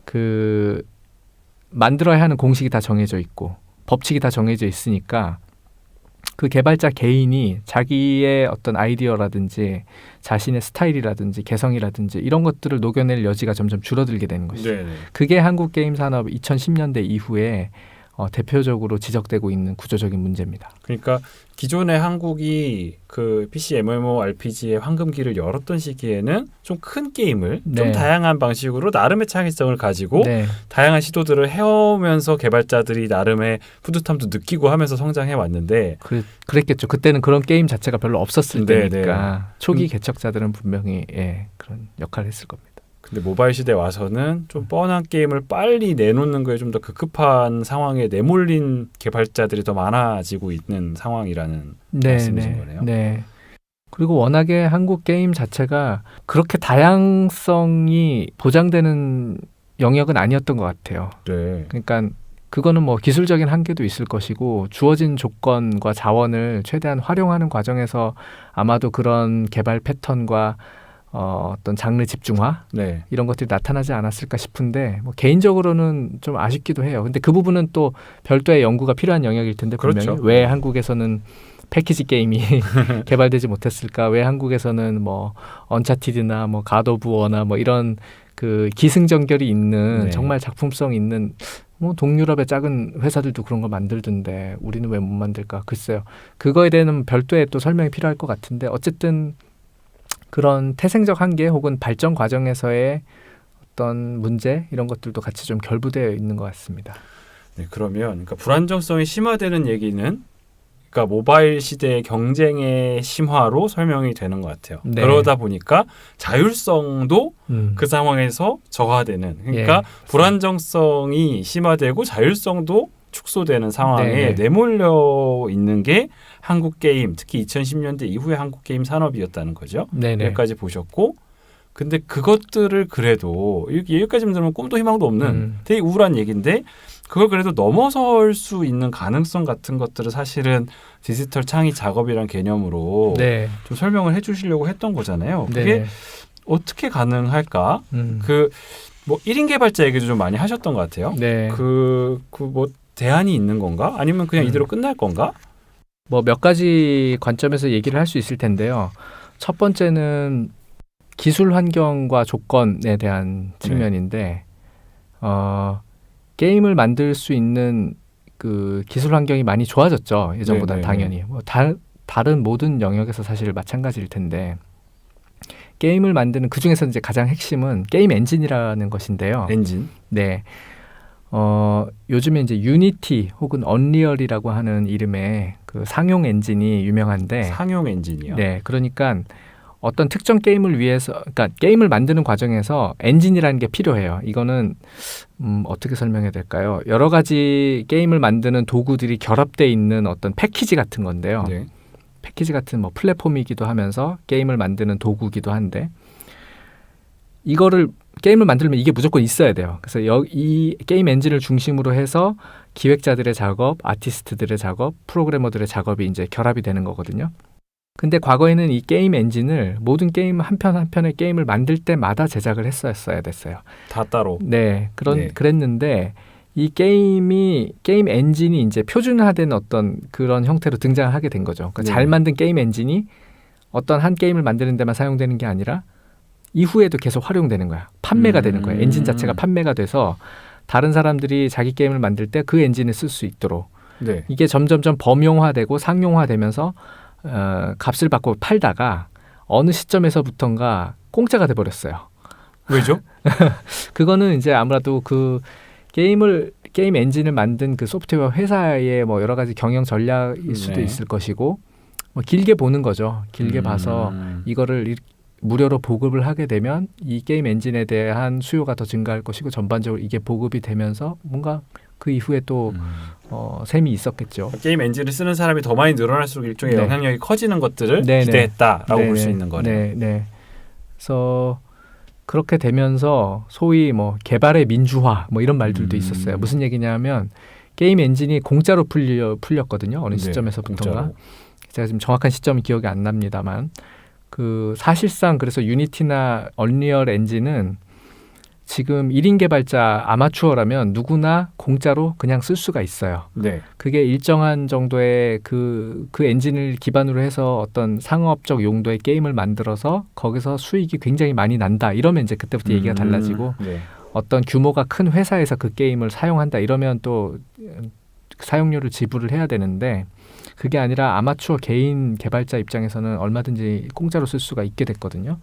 그 만들어야 하는 공식이 다 정해져 있고 법칙이 다 정해져 있으니까 그 개발자 개인이 자기의 어떤 아이디어라든지 자신의 스타일이라든지 개성이라든지 이런 것들을 녹여낼 여지가 점점 줄어들게 되는 것이죠. 그게 한국 게임 산업 2010년대 이후에 대표적으로 지적되고 있는 구조적인 문제입니다. 그러니까 기존의 한국이 그 PC MMORPG의 황금기를 열었던 시기에는 좀 큰 게임을 좀 네. 다양한 방식으로 나름의 창의성을 가지고 네, 다양한 시도들을 해오면서 개발자들이 나름의 뿌듯함도 느끼고 하면서 성장해 왔는데 그랬겠죠. 그때는 그런 게임 자체가 별로 없었을 네, 때니까 초기 개척자들은 분명히 그런 역할을 했을 겁니다. 근데 모바일 시대에 와서는 좀 뻔한 게임을 빨리 내놓는 거에 좀 더 급급한 상황에 내몰린 개발자들이 더 많아지고 있는 상황이라는 말씀이신 거네요. 네. 그리고 워낙에 한국 게임 자체가 그렇게 다양성이 보장되는 영역은 아니었던 것 같아요. 네. 그러니까 그거는 뭐 기술적인 한계도 있을 것이고 주어진 조건과 자원을 최대한 활용하는 과정에서 아마도 그런 개발 패턴과 어떤 장르 집중화 네. 이런 것들이 나타나지 않았을까 싶은데 뭐 개인적으로는 좀 아쉽기도 해요. 근데 그 부분은 또 별도의 연구가 필요한 영역일 텐데 분명히 그렇죠. 왜 한국에서는 패키지 게임이 개발되지 못했을까? 왜 한국에서는 뭐 언차티드나 뭐 갓 오브 워나 뭐 이런 그 기승전결이 있는 네. 정말 작품성 있는 뭐 동유럽의 작은 회사들도 그런 거 만들던데 우리는 왜 못 만들까? 글쎄요. 그거에 대한 별도의 또 설명이 필요할 것 같은데 어쨌든 그런 태생적 한계 혹은 발전 과정에서의 어떤 문제 이런 것들도 같이 좀 결부되어 있는 것 같습니다. 네, 그러면 그러니까 불안정성이 심화되는 얘기는 그러니까 모바일 시대의 경쟁의 심화로 설명이 되는 것 같아요. 네. 그러다 보니까 자율성도 그 상황에서 저하되는 그러니까 예. 불안정성이 심화되고 자율성도 축소되는 상황에 네네. 내몰려 있는 게 한국 게임, 특히 2010년대 이후의 한국 게임 산업이었다는 거죠. 네네. 여기까지 보셨고, 근데 그것들을 그래도 여기까지만 들으면 꿈도 희망도 없는 되게 우울한 얘기인데 그걸 그래도 넘어설 수 있는 가능성 같은 것들을 사실은 디지털 창의 작업이란 개념으로 네. 좀 설명을 해주시려고 했던 거잖아요. 그게 네네. 어떻게 가능할까? 그 뭐 1인 개발자 얘기도 좀 많이 하셨던 것 같아요. 네. 그 뭐 대안이 있는 건가? 아니면 그냥 이대로 끝날 건가? 뭐 몇 가지 관점에서 얘기를 할 수 있을 텐데요. 첫 번째는 기술 환경과 조건에 대한 측면인데 게임을 만들 수 있는 그 기술 환경이 많이 좋아졌죠. 예전보다 네네네. 당연히. 뭐 다른 모든 영역에서 사실 마찬가지일 텐데 게임을 만드는 그 중에서 이제 가장 핵심은 게임 엔진이라는 것인데요. 엔진. 네. 요즘에 이제 유니티 혹은 언리얼이라고 하는 이름의 그 상용 엔진이 유명한데 상용 엔진이요. 네. 그러니까 어떤 특정 게임을 위해서 그러니까 게임을 만드는 과정에서 엔진이라는 게 필요해요. 이거는 어떻게 설명해야 될까요? 여러 가지 게임을 만드는 도구들이 결합되어 있는 어떤 패키지 같은 건데요. 네. 패키지 같은 뭐 플랫폼이기도 하면서 게임을 만드는 도구기도 한데 이거를 게임을 만들면 이게 무조건 있어야 돼요. 그래서 이 게임 엔진을 중심으로 해서 기획자들의 작업, 아티스트들의 작업, 프로그래머들의 작업이 이제 결합이 되는 거거든요. 근데 과거에는 이 게임 엔진을 모든 게임 한 편 한 편의 게임을 만들 때마다 제작을 했어야 됐어요. 다 따로. 네, 네. 그랬는데 이 게임 엔진이 이제 표준화된 어떤 그런 형태로 등장하게 된 거죠. 그러니까 네. 잘 만든 게임 엔진이 어떤 한 게임을 만드는 데만 사용되는 게 아니라 이후에도 계속 활용되는 거야. 판매가 되는 거예요. 엔진 자체가 판매가 돼서 다른 사람들이 자기 게임을 만들 때 그 엔진을 쓸 수 있도록 네. 이게 점점점 범용화되고 상용화되면서 값을 받고 팔다가 어느 시점에서부턴가 공짜가 돼버렸어요. 왜죠? 그거는 이제 아무래도 그 게임 엔진을 만든 그 소프트웨어 회사의 뭐 여러 가지 경영 전략일 수도 네. 있을 것이고 뭐 길게 보는 거죠. 길게 봐서 이거를 무료로 보급을 하게 되면 이 게임 엔진에 대한 수요가 더 증가할 것이고 전반적으로 이게 보급이 되면서 뭔가 그 이후에 또 셈이 있었겠죠. 게임 엔진을 쓰는 사람이 더 많이 늘어날수록 일종의 네. 영향력이 커지는 것들을 네네. 기대했다라고 볼 수 있는 거네요. 네. 그래서 그렇게 되면서 소위 뭐 개발의 민주화 뭐 이런 말들도 있었어요. 무슨 얘기냐면 게임 엔진이 공짜로 풀렸거든요. 어느 네, 시점에서부터가. 공짜로. 제가 지금 정확한 시점이 기억이 안 납니다만 그 사실상 그래서 유니티나 언리얼 엔진은 지금 1인 개발자 아마추어라면 누구나 공짜로 그냥 쓸 수가 있어요. 네. 그게 일정한 정도의 그 엔진을 기반으로 해서 어떤 상업적 용도의 게임을 만들어서 거기서 수익이 굉장히 많이 난다. 이러면 이제 그때부터 얘기가 달라지고 네. 어떤 규모가 큰 회사에서 그 게임을 사용한다. 이러면 또 사용료를 지불을 해야 되는데 그게 아니라 아마추어 개인 개발자 입장에서는 얼마든지 공짜로 쓸 수가 있게 됐거든요.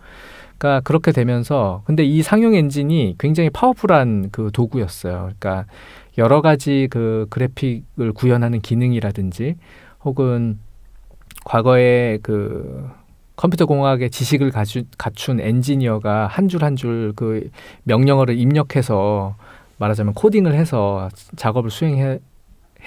그러니까 그렇게 되면서 근데 이 상용 엔진이 굉장히 파워풀한 그 도구였어요. 그러니까 여러 가지 그 그래픽을 구현하는 기능이라든지 혹은 과거에 그 컴퓨터 공학의 지식을 갖춘 엔지니어가 한 줄 한 줄 그 명령어를 입력해서 말하자면 코딩을 해서 작업을 수행해야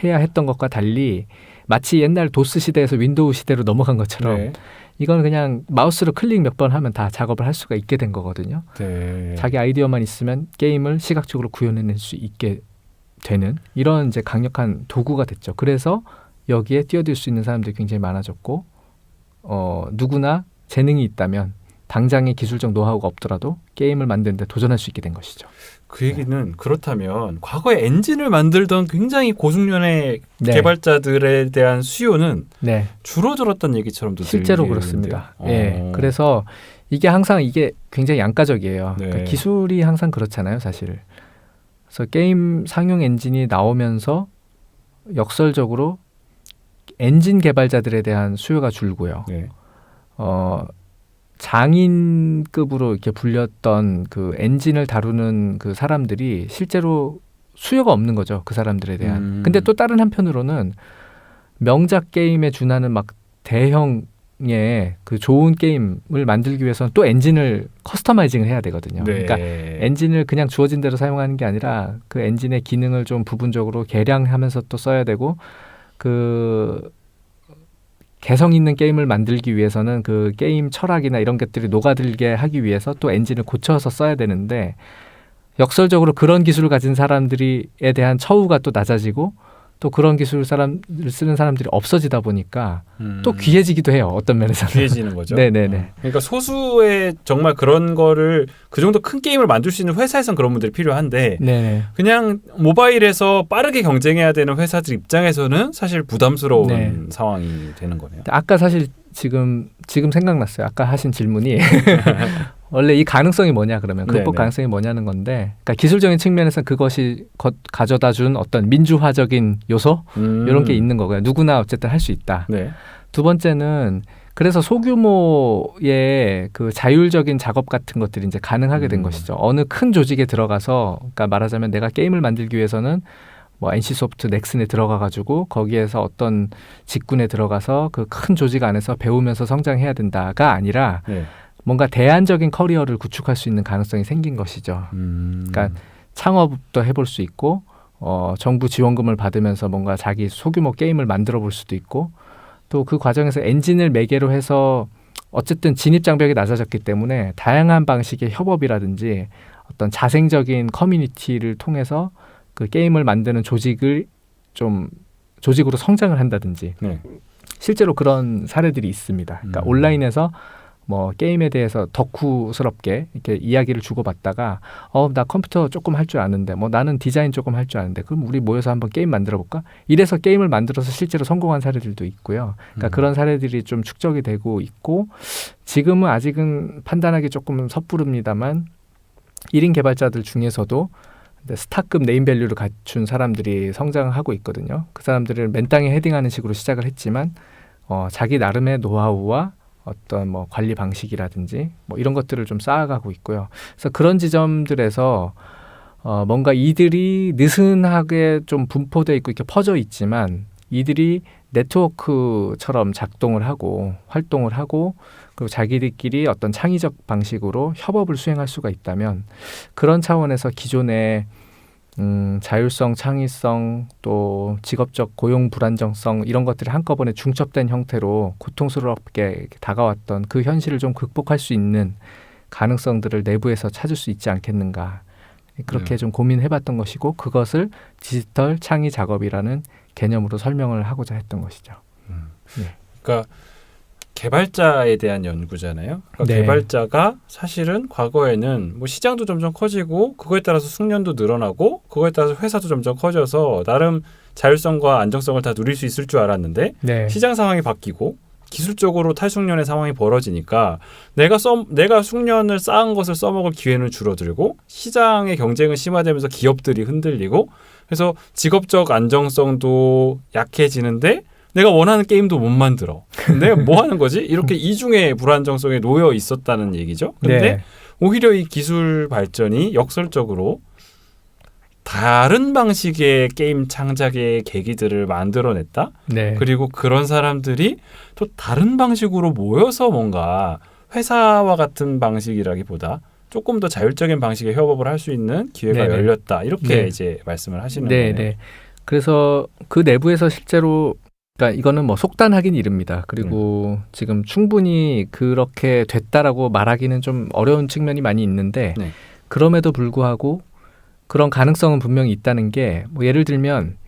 했던 것과 달리 마치 옛날 도스 시대에서 윈도우 시대로 넘어간 것처럼 네. 이건 그냥 마우스로 클릭 몇 번 하면 다 작업을 할 수가 있게 된 거거든요. 네. 자기 아이디어만 있으면 게임을 시각적으로 구현해낼 수 있게 되는 이런 이제 강력한 도구가 됐죠. 그래서 여기에 뛰어들 수 있는 사람들이 굉장히 많아졌고 누구나 재능이 있다면 당장의 기술적 노하우가 없더라도 게임을 만드는데 도전할 수 있게 된 것이죠. 그 얘기는 그렇다면 과거에 엔진을 만들던 굉장히 고숙련의 네. 개발자들에 대한 수요는 네, 줄어들었던 얘기처럼도 실제로 들리는데요. 그렇습니다. 예, 그래서 이게 항상 이게 굉장히 양가적이에요. 네. 그러니까 기술이 항상 그렇잖아요, 사실. 그래서 게임 상용 엔진이 나오면서 역설적으로 엔진 개발자들에 대한 수요가 줄고요. 네. 장인급으로 이렇게 불렸던 그 엔진을 다루는 그 사람들이 실제로 수요가 없는 거죠. 그 사람들에 대한. 근데 또 다른 한편으로는 명작 게임에 준하는 막 대형의 그 좋은 게임을 만들기 위해서는 또 엔진을 커스터마이징을 해야 되거든요. 네. 그러니까 엔진을 그냥 주어진 대로 사용하는 게 아니라 그 엔진의 기능을 좀 부분적으로 개량하면서 또 써야 되고 그 개성 있는 게임을 만들기 위해서는 그 게임 철학이나 이런 것들이 녹아들게 하기 위해서 또 엔진을 고쳐서 써야 되는데 역설적으로 그런 기술을 가진 사람들에 대한 처우가 또 낮아지고 또 그런 기술을 쓰는 사람들이 없어지다 보니까 또 귀해지기도 해요. 어떤 면에서는. 귀해지는 거죠. 네네네. 그러니까 소수의 정말 그런 거를 그 정도 큰 게임을 만들 수 있는 회사에선 그런 분들이 필요한데 네네. 그냥 모바일에서 빠르게 경쟁해야 되는 회사들 입장에서는 사실 부담스러운 네. 상황이 되는 거네요. 아까 사실 지금 생각났어요. 아까 하신 질문이 원래 이 가능성이 뭐냐 그러면 극복 네네. 가능성이 뭐냐는 건데 그러니까 기술적인 측면에서 그것이 가져다준 어떤 민주화적인 요소 이런 게 있는 거고요. 누구나 어쨌든 할 수 있다. 네. 두 번째는 그래서 소규모의 그 자율적인 작업 같은 것들이 이제 가능하게 된 것이죠. 어느 큰 조직에 들어가서 그러니까 말하자면 내가 게임을 만들기 위해서는 뭐 NC소프트 넥슨에 들어가가지고 거기에서 어떤 직군에 들어가서 그 큰 조직 안에서 배우면서 성장해야 된다가 아니라 네. 뭔가 대안적인 커리어를 구축할 수 있는 가능성이 생긴 것이죠. 그러니까 창업도 해볼 수 있고 정부 지원금을 받으면서 뭔가 자기 소규모 게임을 만들어 볼 수도 있고 또 그 과정에서 엔진을 매개로 해서 어쨌든 진입 장벽이 낮아졌기 때문에 다양한 방식의 협업이라든지 어떤 자생적인 커뮤니티를 통해서 그 게임을 만드는 조직을 좀 조직으로 성장을 한다든지 네. 실제로 그런 사례들이 있습니다. 그러니까 온라인에서 뭐 게임에 대해서 덕후스럽게 이렇게 이야기를 주고받다가 나 컴퓨터 조금 할 줄 아는데 뭐 나는 디자인 조금 할 줄 아는데 그럼 우리 모여서 한번 게임 만들어 볼까? 이래서 게임을 만들어서 실제로 성공한 사례들도 있고요. 그러니까 그런 사례들이 좀 축적이 되고 있고 지금은 아직은 판단하기 조금 섣부릅니다만 1인 개발자들 중에서도 스타급 네임밸류를 갖춘 사람들이 성장하고 있거든요. 그 사람들을 맨땅에 헤딩하는 식으로 시작을 했지만 자기 나름의 노하우와 어떤 뭐 관리 방식이라든지 뭐 이런 것들을 좀 쌓아가고 있고요. 그래서 그런 지점들에서 뭔가 이들이 느슨하게 좀 분포되어 있고 이렇게 퍼져 있지만 이들이 네트워크처럼 작동을 하고 활동을 하고 그리고 자기들끼리 어떤 창의적 방식으로 협업을 수행할 수가 있다면 그런 차원에서 기존의 자율성, 창의성, 또 직업적 고용 불안정성 이런 것들이 한꺼번에 중첩된 형태로 고통스럽게 이렇게 다가왔던 그 현실을 좀 극복할 수 있는 가능성들을 내부에서 찾을 수 있지 않겠는가 그렇게 좀 고민해봤던 것이고 그것을 디지털 창의 작업이라는 개념으로 설명을 하고자 했던 것이죠. 네. 그러니까 개발자에 대한 연구잖아요. 그러니까 네. 개발자가 사실은 과거에는 뭐 시장도 점점 커지고 그거에 따라서 숙련도 늘어나고 그거에 따라서 회사도 점점 커져서 나름 자율성과 안정성을 다 누릴 수 있을 줄 알았는데 네. 시장 상황이 바뀌고 기술적으로 탈숙련의 상황이 벌어지니까 내가 숙련을 쌓은 것을 써먹을 기회는 줄어들고 시장의 경쟁은 심화되면서 기업들이 흔들리고 그래서 직업적 안정성도 약해지는데 내가 원하는 게임도 못 만들어. 내가 뭐 하는 거지? 이렇게 이중의 불안정성에 놓여 있었다는 얘기죠. 근데 네. 오히려 이 기술 발전이 역설적으로 다른 방식의 게임 창작의 계기들을 만들어냈다. 네. 그리고 그런 사람들이 또 다른 방식으로 모여서 뭔가 회사와 같은 방식이라기보다 조금 더 자율적인 방식의 협업을 할 수 있는 기회가 네네. 열렸다. 이렇게 네. 이제 말씀을 하시는 네, 거네요. 네. 그래서 그 내부에서 실제로 그러니까 이거는 뭐 속단하긴 이릅니다. 그리고 지금 충분히 그렇게 됐다라고 말하기는 좀 어려운 측면이 많이 있는데 네. 그럼에도 불구하고 그런 가능성은 분명히 있다는 게 뭐 예를 들면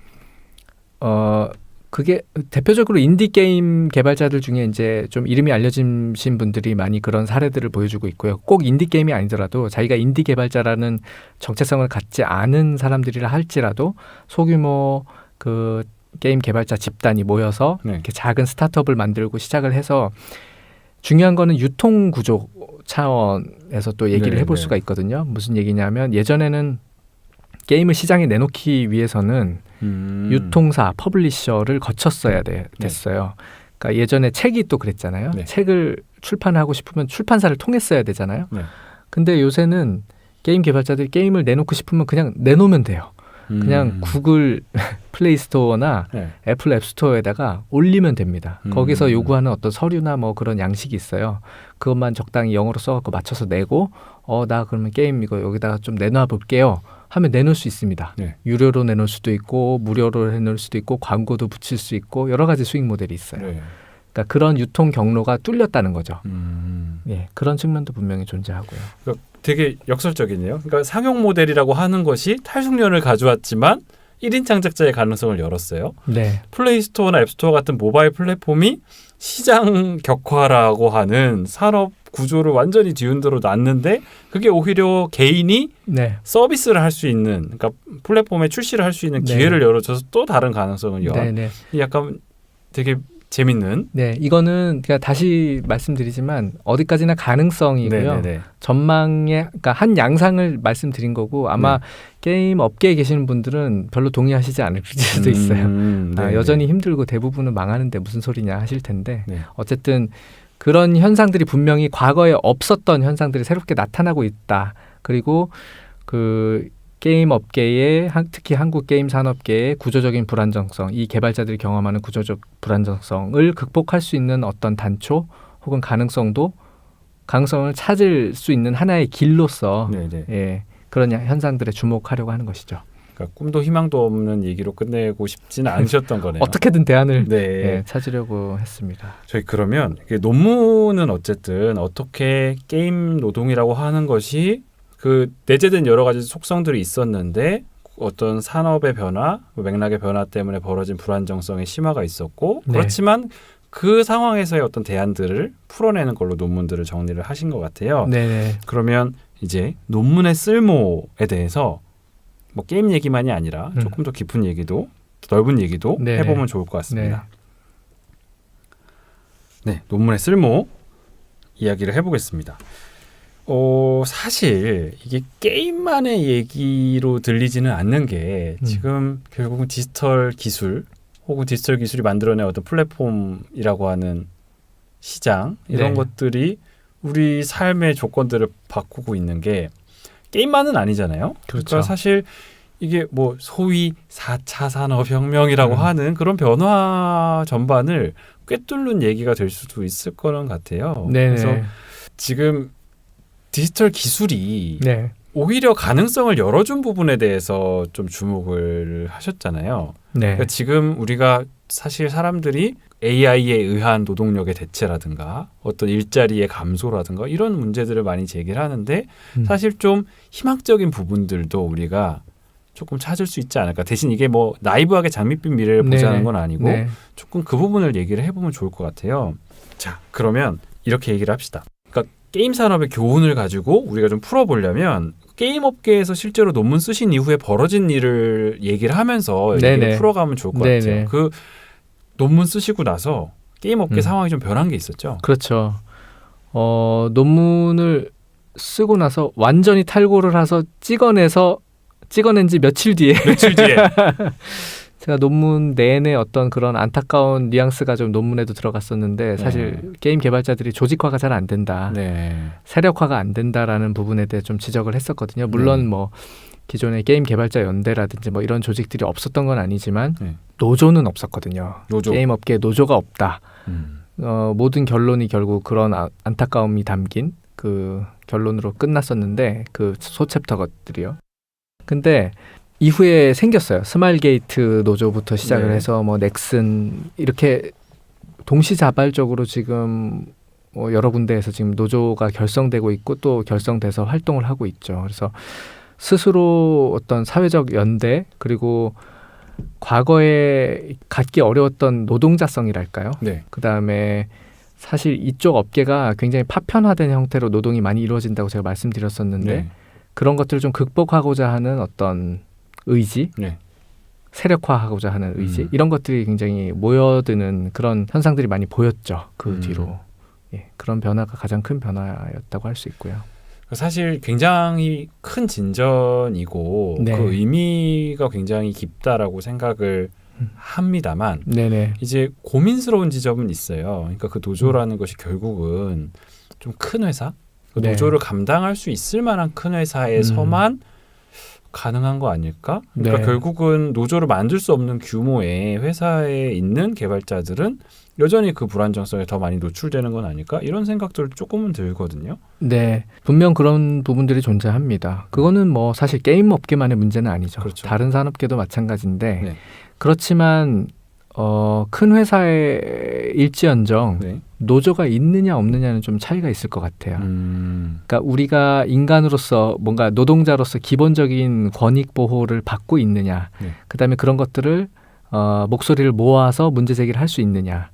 그게 대표적으로 인디 게임 개발자들 중에 이제 좀 이름이 알려진 분들이 많이 그런 사례들을 보여주고 있고요. 꼭 인디 게임이 아니더라도 자기가 인디 개발자라는 정체성을 갖지 않은 사람들이라 할지라도 소규모 그 게임 개발자 집단이 모여서 네. 이렇게 작은 스타트업을 만들고 시작을 해서 중요한 거는 유통 구조 차원에서 또 얘기를 해볼 수가 있거든요. 무슨 얘기냐면 예전에는 게임을 시장에 내놓기 위해서는 유통사, 퍼블리셔를 거쳤어야 됐어요. 그러니까 예전에 책이 또 그랬잖아요. 네. 책을 출판하고 싶으면 출판사를 통했어야 되잖아요. 네. 근데 요새는 게임 개발자들이 게임을 내놓고 싶으면 그냥 내놓으면 돼요. 그냥 구글 플레이 스토어나 네. 애플 앱 스토어에다가 올리면 됩니다. 거기서 요구하는 어떤 서류나 뭐 그런 양식이 있어요. 그것만 적당히 영어로 써갖고 맞춰서 내고 나 그러면 게임 이거 여기다가 좀 내놔 볼게요 하면 내놓을 수 있습니다. 네. 유료로 내놓을 수도 있고 무료로 내놓을 수도 있고 광고도 붙일 수 있고 여러 가지 수익 모델이 있어요. 네. 그러니까 그런 유통 경로가 뚫렸다는 거죠. 예, 그런 측면도 분명히 존재하고요. 그러니까 되게 역설적이네요. 그러니까 상용 모델이라고 하는 것이 탈숙련을 가져왔지만 1인 창작자의 가능성을 열었어요. 네, 플레이스토어나 앱스토어 같은 모바일 플랫폼이 시장 격화라고 하는 산업 구조를 완전히 뒤흔들어 놨는데 그게 오히려 개인이 네, 서비스를 할 수 있는 그러니까 플랫폼에 출시를 할 수 있는 네. 기회를 열어줘서 또 다른 가능성을 연. 네, 네. 약간 되게 재밌는. 네, 이거는 그냥 다시 말씀드리지만 어디까지나 가능성이고요. 네네네. 전망의 그러니까 한 양상을 말씀드린 거고 아마 게임 업계에 계시는 분들은 별로 동의하시지 않을 수도 있어요. 여전히 힘들고 대부분은 망하는데 무슨 소리냐 하실 텐데 네. 어쨌든 그런 현상들이 분명히 과거에 없었던 현상들이 새롭게 나타나고 있다. 그리고 그 게임 업계의 특히 한국 게임 산업계의 구조적인 불안정성, 이 개발자들이 경험하는 구조적 불안정성을 극복할 수 있는 어떤 단초 혹은 가능성을 찾을 수 있는 하나의 길로서 예, 그런 현상들에 주목하려고 하는 것이죠. 그러니까 꿈도 희망도 없는 얘기로 끝내고 싶지는 않으셨던 거네요. 어떻게든 대안을 네. 예, 찾으려고 했습니다. 저희 그러면 논문은 어쨌든 어떻게 게임 노동이라고 하는 것이 그 내재된 여러 가지 속성들이 있었는데 어떤 산업의 변화, 맥락의 변화 때문에 벌어진 불안정성의 심화가 있었고 네. 그렇지만 그 상황에서의 어떤 대안들을 풀어내는 걸로 논문들을 정리를 하신 것 같아요. 네네. 그러면 이제 논문의 쓸모에 대해서 뭐 게임 얘기만이 아니라 조금 더 깊은 얘기도 넓은 얘기도 네네. 해보면 좋을 것 같습니다. 네, 논문의 쓸모 이야기를 해보겠습니다. 사실 이게 게임만의 얘기로 들리지는 않는 게 지금 결국은 디지털 기술 혹은 디지털 기술이 만들어낸 어떤 플랫폼이라고 하는 시장 이런 것들이 우리 삶의 조건들을 바꾸고 있는 게 게임만은 아니잖아요. 그렇죠. 그러니까 사실 이게 뭐 소위 4차 산업혁명이라고 하는 그런 변화 전반을 꿰뚫는 얘기가 될 수도 있을 거는 같아요. 네네. 그래서 지금 디지털 기술이 네. 오히려 가능성을 열어준 부분에 대해서 좀 주목을 하셨잖아요. 네. 그러니까 지금 우리가 사실 사람들이 AI에 의한 노동력의 대체라든가 어떤 일자리의 감소라든가 이런 문제들을 많이 제기를 하는데 사실 좀 희망적인 부분들도 우리가 조금 찾을 수 있지 않을까. 대신 이게 뭐 나이브하게 장밋빛 미래를 보자는 건 아니고 조금 그 부분을 얘기를 해보면 좋을 것 같아요. 자, 그러면 이렇게 얘기를 합시다. 그러니까 게임 산업의 교훈을 가지고 우리가 좀 풀어보려면 게임 업계에서 실제로 논문 쓰신 이후에 벌어진 일을 얘기를 하면서 얘기를 풀어가면 좋을 것 같아요. 그 논문 쓰시고 나서 게임 업계 상황이 좀 변한 게 있었죠. 그렇죠. 논문을 쓰고 나서 완전히 탈고를 해서 찍어낸 지 며칠 뒤에 제가 논문 내내 어떤 그런 안타까운 뉘앙스가 좀 논문에도 들어갔었는데 사실 게임 개발자들이 조직화가 잘 안 된다. 네. 세력화가 안 된다라는 부분에 대해 좀 지적을 했었거든요. 물론 뭐 기존의 게임 개발자 연대라든지 뭐 이런 조직들이 없었던 건 아니지만 노조는 없었거든요. 게임 업계에 노조가 없다. 모든 결론이 결국 그런 안타까움이 담긴 그 결론으로 끝났었는데 그 소챕터 것들이요. 근데 이후에 생겼어요. 스마일게이트 노조부터 시작을 해서 뭐 넥슨 이렇게 동시자발적으로 지금 여러 군데에서 지금 노조가 결성되고 있고 또 결성돼서 활동을 하고 있죠. 그래서 스스로 어떤 사회적 연대 그리고 과거에 갖기 어려웠던 노동자성이랄까요? 그다음에 사실 이쪽 업계가 굉장히 파편화된 형태로 노동이 많이 이루어진다고 제가 말씀드렸었는데 그런 것들을 좀 극복하고자 하는 어떤 의지, 세력화하고자 하는 의지 이런 것들이 굉장히 모여드는 그런 현상들이 많이 보였죠. 그 뒤로. 그런 변화가 가장 큰 변화였다고 할 수 있고요. 사실 굉장히 큰 진전이고 그 의미가 굉장히 깊다라고 생각을 합니다만 이제 고민스러운 지점은 있어요. 그러니까 그 노조라는 것이 결국은 좀 큰 회사, 그 노조를 감당할 수 있을 만한 큰 회사에서만 가능한 거 아닐까? 그러니까 결국은 노조를 만들 수 없는 규모의 회사에 있는 개발자들은 여전히 그 불안정성에 더 많이 노출되는 건 아닐까? 이런 생각들 조금은 들거든요. 네, 분명 그런 부분들이 존재합니다. 그거는 뭐 사실 게임 업계만의 문제는 아니죠. 그렇죠. 다른 산업계도 마찬가지인데 그렇지만 큰 회사의 일지언정 노조가 있느냐 없느냐는 좀 차이가 있을 것 같아요. 그러니까 우리가 인간으로서 뭔가 노동자로서 기본적인 권익 보호를 받고 있느냐, 그다음에 그런 것들을 목소리를 모아서 문제 제기를 할 수 있느냐,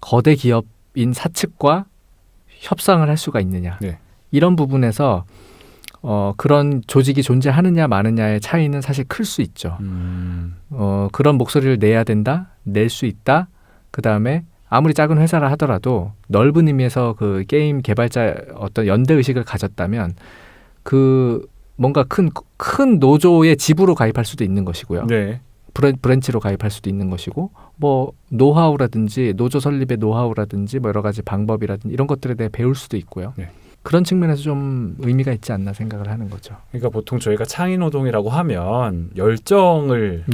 거대 기업인 사측과 협상을 할 수가 있느냐, 이런 부분에서 그런 조직이 존재하느냐 마느냐의 차이는 사실 클 수 있죠. 그런 목소리를 내야 된다, 낼 수 있다. 그 다음에 아무리 작은 회사라 하더라도 넓은 의미에서 그 게임 개발자 어떤 연대 의식을 가졌다면 그 뭔가 큰 노조의 지부로 가입할 수도 있는 것이고요. 브랜치로 가입할 수도 있는 것이고 뭐 노하우라든지 노조 설립의 노하우라든지 뭐 여러 가지 방법이라든지 이런 것들에 대해 배울 수도 있고요. 그런 측면에서 좀 의미가 있지 않나 생각을 하는 거죠. 그러니까 보통 저희가 창의노동이라고 하면 열정을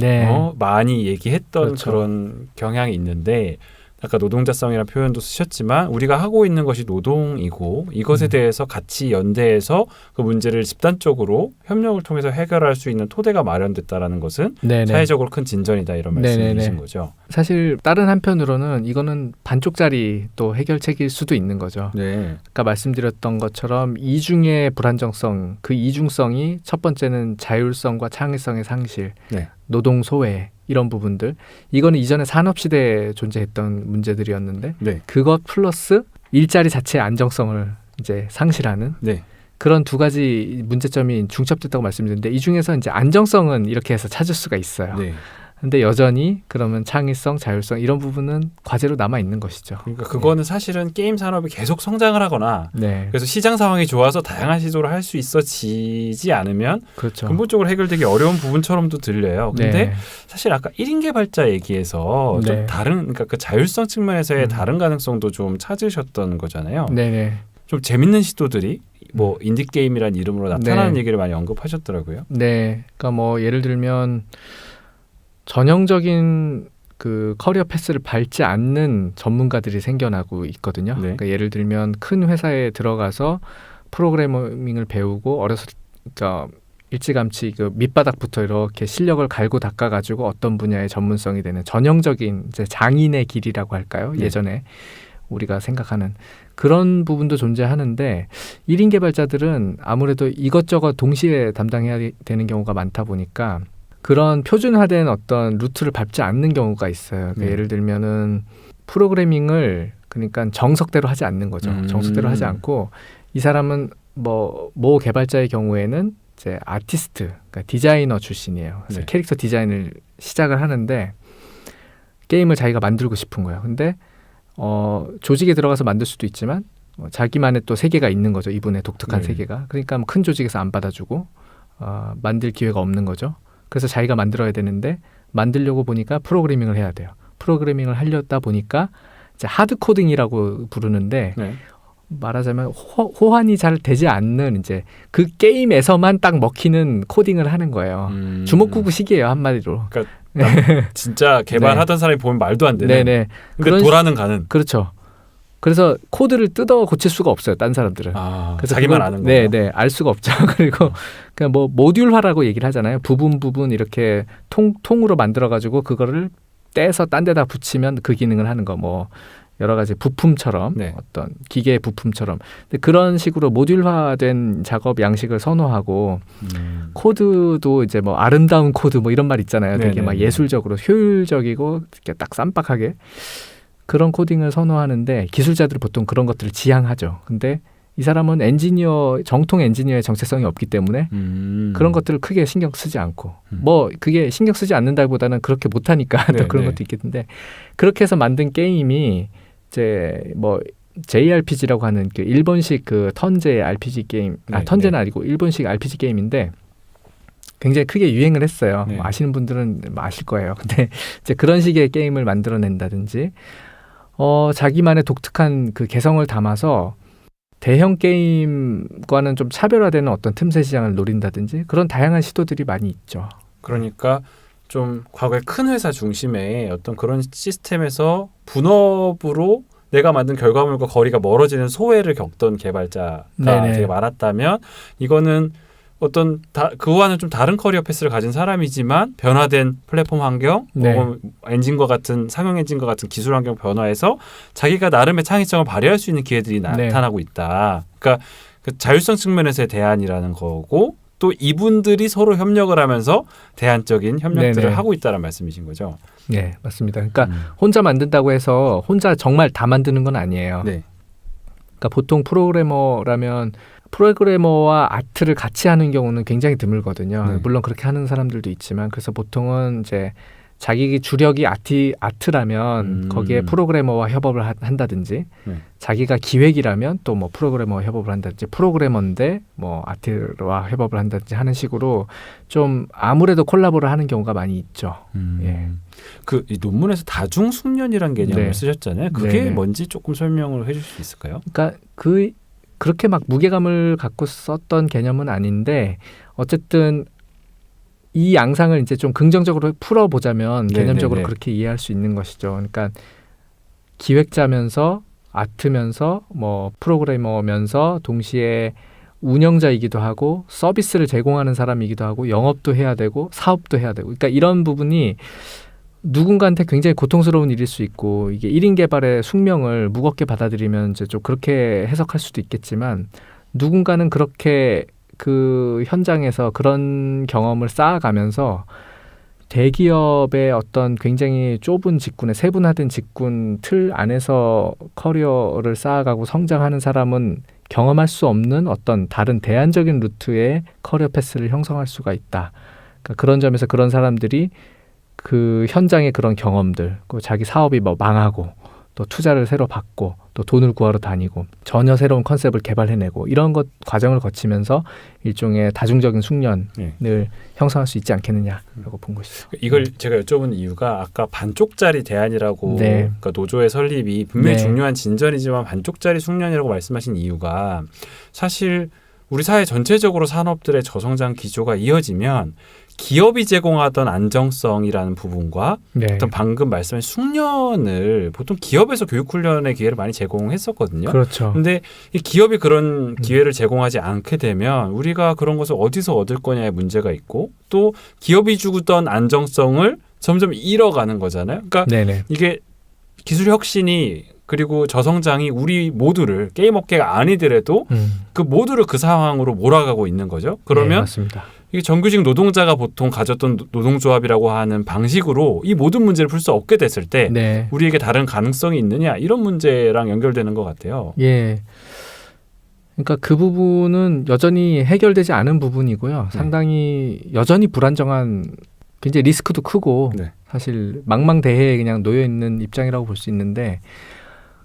많이 얘기했던 그런 경향이 있는데 아까 노동자성이라는 표현도 쓰셨지만 우리가 하고 있는 것이 노동이고 이것에 대해서 같이 연대해서 그 문제를 집단적으로 협력을 통해서 해결할 수 있는 토대가 마련됐다라는 것은 사회적으로 큰 진전이다 이런 말씀이신 거죠. 사실 다른 한편으로는 이거는 반쪽짜리 또 해결책일 수도 있는 거죠. 아까 말씀드렸던 것처럼 이중의 불안정성, 그 이중성이 첫 번째는 자율성과 창의성의 상실, 노동 소외 이런 부분들 이거는 이전에 산업시대에 존재했던 문제들이었는데 그것 플러스 일자리 자체의 안정성을 이제 상실하는 그런 두 가지 문제점이 중첩됐다고 말씀드렸는데 이 중에서 이제 안정성은 이렇게 해서 찾을 수가 있어요. 근데 여전히 그러면 창의성, 자율성 이런 부분은 과제로 남아 있는 것이죠. 그러니까 그거는 사실은 게임 산업이 계속 성장을 하거나 그래서 시장 상황이 좋아서 다양한 시도를 할 수 있어지지 않으면 근본적으로 해결되기 어려운 부분처럼도 들려요. 근데 사실 아까 1인 개발자 얘기에서 좀 다른 그러니까 그 자율성 측면에서의 다른 가능성도 좀 찾으셨던 거잖아요. 좀 재밌는 시도들이 뭐 인디게임이라는 이름으로 나타나는 얘기를 많이 언급하셨더라고요. 그러니까 뭐 예를 들면 전형적인 그 커리어 패스를 밟지 않는 전문가들이 생겨나고 있거든요. 그러니까 예를 들면 큰 회사에 들어가서 프로그래밍을 배우고 그러니까 일찌감치 그 밑바닥부터 이렇게 실력을 갈고 닦아가지고 어떤 분야의 전문성이 되는 전형적인 이제 장인의 길이라고 할까요? 예전에 우리가 생각하는 그런 부분도 존재하는데 1인 개발자들은 아무래도 이것저것 동시에 담당해야 되는 경우가 많다 보니까 그런 표준화된 어떤 루트를 밟지 않는 경우가 있어요. 그러니까 예를 들면은 프로그래밍을 그러니까 정석대로 하지 않는 거죠. 정석대로 하지 않고 이 사람은 모 개발자의 경우에는 이제 아티스트, 그러니까 디자이너 출신이에요. 그래서 캐릭터 디자인을 시작을 하는데 게임을 자기가 만들고 싶은 거예요. 근데 조직에 들어가서 만들 수도 있지만 자기만의 또 세계가 있는 거죠. 이분의 독특한 네. 세계가. 그러니까 뭐 큰 조직에서 안 받아주고 만들 기회가 없는 거죠. 그래서 자기가 만들어야 되는데 만들려고 보니까 프로그래밍을 해야 돼요. 프로그래밍을 하려다 보니까 이제 하드 코딩이라고 부르는데 네. 말하자면 호환이 잘 되지 않는 이제 그 게임에서만 딱 먹히는 코딩을 하는 거예요. 주먹구구식이에요, 한마디로. 진짜 개발하던 사람이 보면 말도 안 되는. 네네. 근데 도라는 가는. 그렇죠. 그래서 코드를 뜯어 고칠 수가 없어요, 딴 사람들은. 그래서 자기만 아는 거예요. 네, 알 수가 없죠. 그리고 그냥 뭐 모듈화라고 얘기를 하잖아요. 부분 이렇게 통으로 만들어 가지고 그거를 떼서 딴 데다 붙이면 그 기능을 하는 거. 뭐 여러 가지 부품처럼 네. 어떤 기계 부품처럼. 근데 그런 식으로 모듈화된 작업 양식을 선호하고 코드도 이제 뭐 아름다운 코드 뭐 이런 말 있잖아요. 되게 막 예술적으로 효율적이고 이렇게 딱 쌈박하게 그런 코딩을 선호하는데 기술자들은 보통 그런 것들을 지향하죠. 근데 이 사람은 정통 엔지니어의 정체성이 없기 때문에 그런 것들을 크게 신경 쓰지 않고 뭐 그게 신경 쓰지 않는다기보다는 그렇게 못하니까 또 그런 것도 있겠는데 그렇게 해서 만든 게임이 이제 뭐 JRPG라고 하는 그 일본식 그 턴제 RPG 게임, 턴제는 아니고 일본식 RPG 게임인데 굉장히 크게 유행을 했어요. 뭐 아시는 분들은 아실 거예요. 근데 이제 그런 식의 게임을 만들어낸다든지 자기만의 독특한 그 개성을 담아서 대형 게임과는 좀 차별화되는 어떤 틈새 시장을 노린다든지 그런 다양한 시도들이 많이 있죠. 그러니까 좀 과거의 큰 회사 중심의 어떤 그런 시스템에서 분업으로 내가 만든 결과물과 거리가 멀어지는 소외를 겪던 개발자가 되게 많았다면 이거는 어떤 그와는 좀 다른 커리어 패스를 가진 사람이지만 변화된 플랫폼 환경, 엔진과 같은 상용 엔진과 같은 기술 환경 변화에서 자기가 나름의 창의성을 발휘할 수 있는 기회들이 나타나고 있다. 그러니까 그 자율성 측면에서의 대안이라는 거고 또 이분들이 서로 협력을 하면서 대안적인 협력들을 하고 있다는 말씀이신 거죠. 네, 맞습니다. 그러니까 혼자 만든다고 해서 혼자 정말 다 만드는 건 아니에요. 네. 그러니까 보통 프로그래머와 아트를 같이 하는 경우는 굉장히 드물거든요. 물론 그렇게 하는 사람들도 있지만 그래서 보통은 이제 자기 주력이 아트라면 거기에 프로그래머와 협업을 한다든지 자기가 기획이라면 또 뭐 프로그래머와 협업을 한다든지 프로그래머인데 뭐 아트와 협업을 한다든지 하는 식으로 좀 아무래도 콜라보를 하는 경우가 많이 있죠. 그 이 논문에서 다중 숙련이라는 개념을 쓰셨잖아요. 그게 뭔지 조금 설명을 해줄 수 있을까요? 그러니까 그렇게 막 무게감을 갖고 썼던 개념은 아닌데 어쨌든 이 양상을 이제 좀 긍정적으로 풀어보자면 개념적으로 그렇게 이해할 수 있는 것이죠. 그러니까 기획자면서 아트면서 뭐 프로그래머면서 동시에 운영자이기도 하고 서비스를 제공하는 사람이기도 하고 영업도 해야 되고 사업도 해야 되고 그러니까 이런 부분이 누군가한테 굉장히 고통스러운 일일 수 있고 이게 1인 개발의 숙명을 무겁게 받아들이면 이제 좀 그렇게 해석할 수도 있겠지만 누군가는 그렇게 그 현장에서 그런 경험을 쌓아가면서 대기업의 어떤 굉장히 좁은 직군의 세분화된 직군 틀 안에서 커리어를 쌓아가고 성장하는 사람은 경험할 수 없는 어떤 다른 대안적인 루트의 커리어 패스를 형성할 수가 있다. 그러니까 그런 점에서 그런 사람들이 그 현장의 그런 경험들, 자기 사업이 뭐 망하고 또 투자를 새로 받고 또 돈을 구하러 다니고 전혀 새로운 컨셉을 개발해내고 이런 것 과정을 거치면서 일종의 다중적인 숙련을 형성할 수 있지 않겠느냐라고 본 것이죠. 이걸 제가 여쭤본 이유가 아까 반쪽짜리 대안이라고 그러니까 노조의 설립이 분명히 중요한 진전이지만 반쪽짜리 숙련이라고 말씀하신 이유가 사실 우리 사회 전체적으로 산업들의 저성장 기조가 이어지면 기업이 제공하던 안정성이라는 부분과 어떤 방금 말씀하신 숙련을 보통 기업에서 교육훈련의 기회를 많이 제공했었거든요. 그렇죠. 근데 이 기업이 그런 기회를 제공하지 않게 되면 우리가 그런 것을 어디서 얻을 거냐의 문제가 있고 또 기업이 주던 안정성을 점점 잃어가는 거잖아요. 그러니까 이게 기술 혁신이 그리고 저성장이 우리 모두를 게임 업계가 아니더라도 그 모두를 그 상황으로 몰아가고 있는 거죠. 그러면 맞습니다. 이게 정규직 노동자가 보통 가졌던 노동조합이라고 하는 방식으로 이 모든 문제를 풀 수 없게 됐을 때 우리에게 다른 가능성이 있느냐 이런 문제랑 연결되는 것 같아요. 예. 그러니까 그 부분은 여전히 해결되지 않은 부분이고요. 상당히 여전히 불안정한 굉장히 리스크도 크고 사실 망망대해에 그냥 놓여 있는 입장이라고 볼 수 있는데,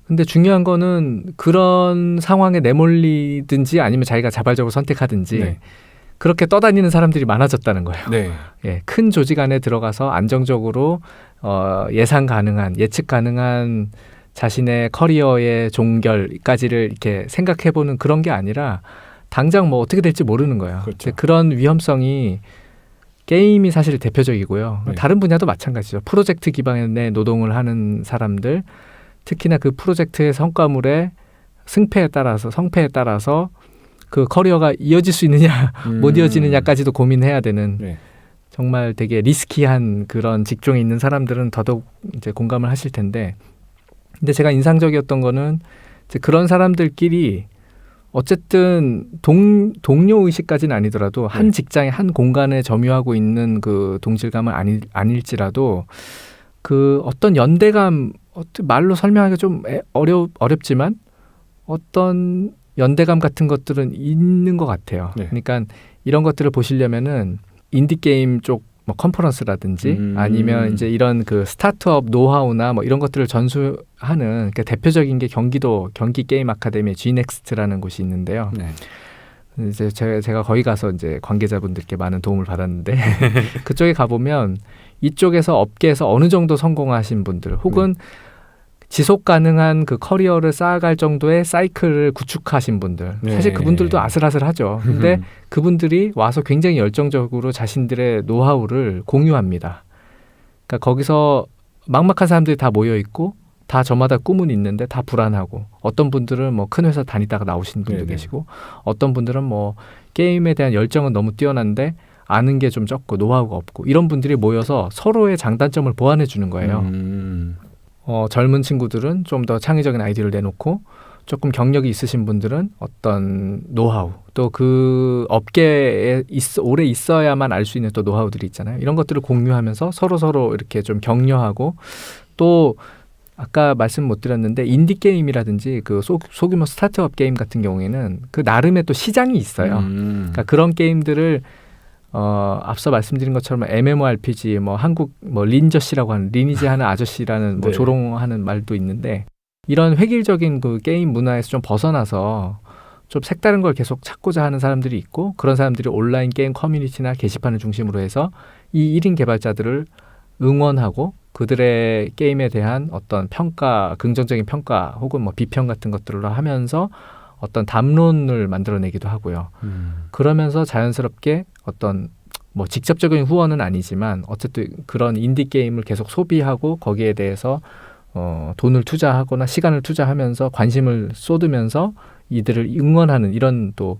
근데 중요한 거는 그런 상황에 내몰리든지 아니면 자기가 자발적으로 선택하든지 네. 그렇게 떠다니는 사람들이 많아졌다는 거예요. 네. 예, 큰 조직 안에 들어가서 안정적으로 예상 가능한, 예측 가능한 자신의 커리어의 종결까지를 이렇게 생각해보는 그런 게 아니라 당장 뭐 어떻게 될지 모르는 거예요. 그렇죠. 그런 위험성이 게임이 사실 대표적이고요. 네. 다른 분야도 마찬가지죠. 프로젝트 기반의 노동을 하는 사람들, 특히나 그 프로젝트의 성과물의 성패에 따라서 그 커리어가 이어질 수 있느냐 못 이어지느냐까지도 고민해야 되는 네. 정말 되게 리스키한 그런 직종에 있는 사람들은 더더욱 이제 공감을 하실 텐데, 근데 제가 인상적이었던 거는 이제 그런 사람들끼리 어쨌든 동료 의식까지는 아니더라도 한 직장에 한 공간에 점유하고 있는 그 동질감은 아닐지라도 그 어떤 연대감, 말로 설명하기가 좀 어렵지만 어떤 연대감 같은 것들은 있는 것 같아요. 네. 그러니까 이런 것들을 보시려면은 인디게임 쪽 뭐 컨퍼런스라든지 아니면 이제 이런 그 스타트업 노하우나 뭐 이런 것들을 전수하는, 그러니까 대표적인 게 경기 게임 아카데미 G넥스트라는 곳이 있는데요. 네. 이제 제가 거기 가서 이제 관계자분들께 많은 도움을 받았는데 그쪽에 가보면 이쪽에서 업계에서 어느 정도 성공하신 분들 혹은 지속 가능한 그 커리어를 쌓아갈 정도의 사이클을 구축하신 분들, 네. 사실 그분들도 아슬아슬하죠. 근데 그분들이 와서 굉장히 열정적으로 자신들의 노하우를 공유합니다. 그러니까 거기서 막막한 사람들이 다 모여 있고 다 저마다 꿈은 있는데 다 불안하고, 어떤 분들은 뭐 큰 회사 다니다가 나오신 분도 네네. 계시고, 어떤 분들은 뭐 게임에 대한 열정은 너무 뛰어난데 아는 게 좀 적고 노하우가 없고, 이런 분들이 모여서 서로의 장단점을 보완해 주는 거예요. 젊은 친구들은 좀 더 창의적인 아이디어를 내놓고, 조금 경력이 있으신 분들은 어떤 노하우, 또 그 업계에 오래 있어야만 알 수 있는 또 노하우들이 있잖아요. 이런 것들을 공유하면서 서로 이렇게 좀 격려하고, 또 아까 말씀 못 드렸는데 인디게임이라든지 그 소규모 스타트업 게임 같은 경우에는 그 나름의 또 시장이 있어요. 그러니까 그런 게임들을 앞서 말씀드린 것처럼 MMORPG, 뭐 한국 뭐 린저씨라고 하는, 리니지 하는 아저씨라는 뭐 네. 조롱하는 말도 있는데, 이런 획일적인 그 게임 문화에서 좀 벗어나서 좀 색다른 걸 계속 찾고자 하는 사람들이 있고, 그런 사람들이 온라인 게임 커뮤니티나 게시판을 중심으로 해서 이 1인 개발자들을 응원하고 그들의 게임에 대한 어떤 평가, 긍정적인 평가 혹은 뭐 비평 같은 것들을 하면서 어떤 담론을 만들어내기도 하고요. 그러면서 자연스럽게 어떤 뭐 직접적인 후원은 아니지만 어쨌든 그런 인디 게임을 계속 소비하고 거기에 대해서 돈을 투자하거나 시간을 투자하면서 관심을 쏟으면서 이들을 응원하는 이런 또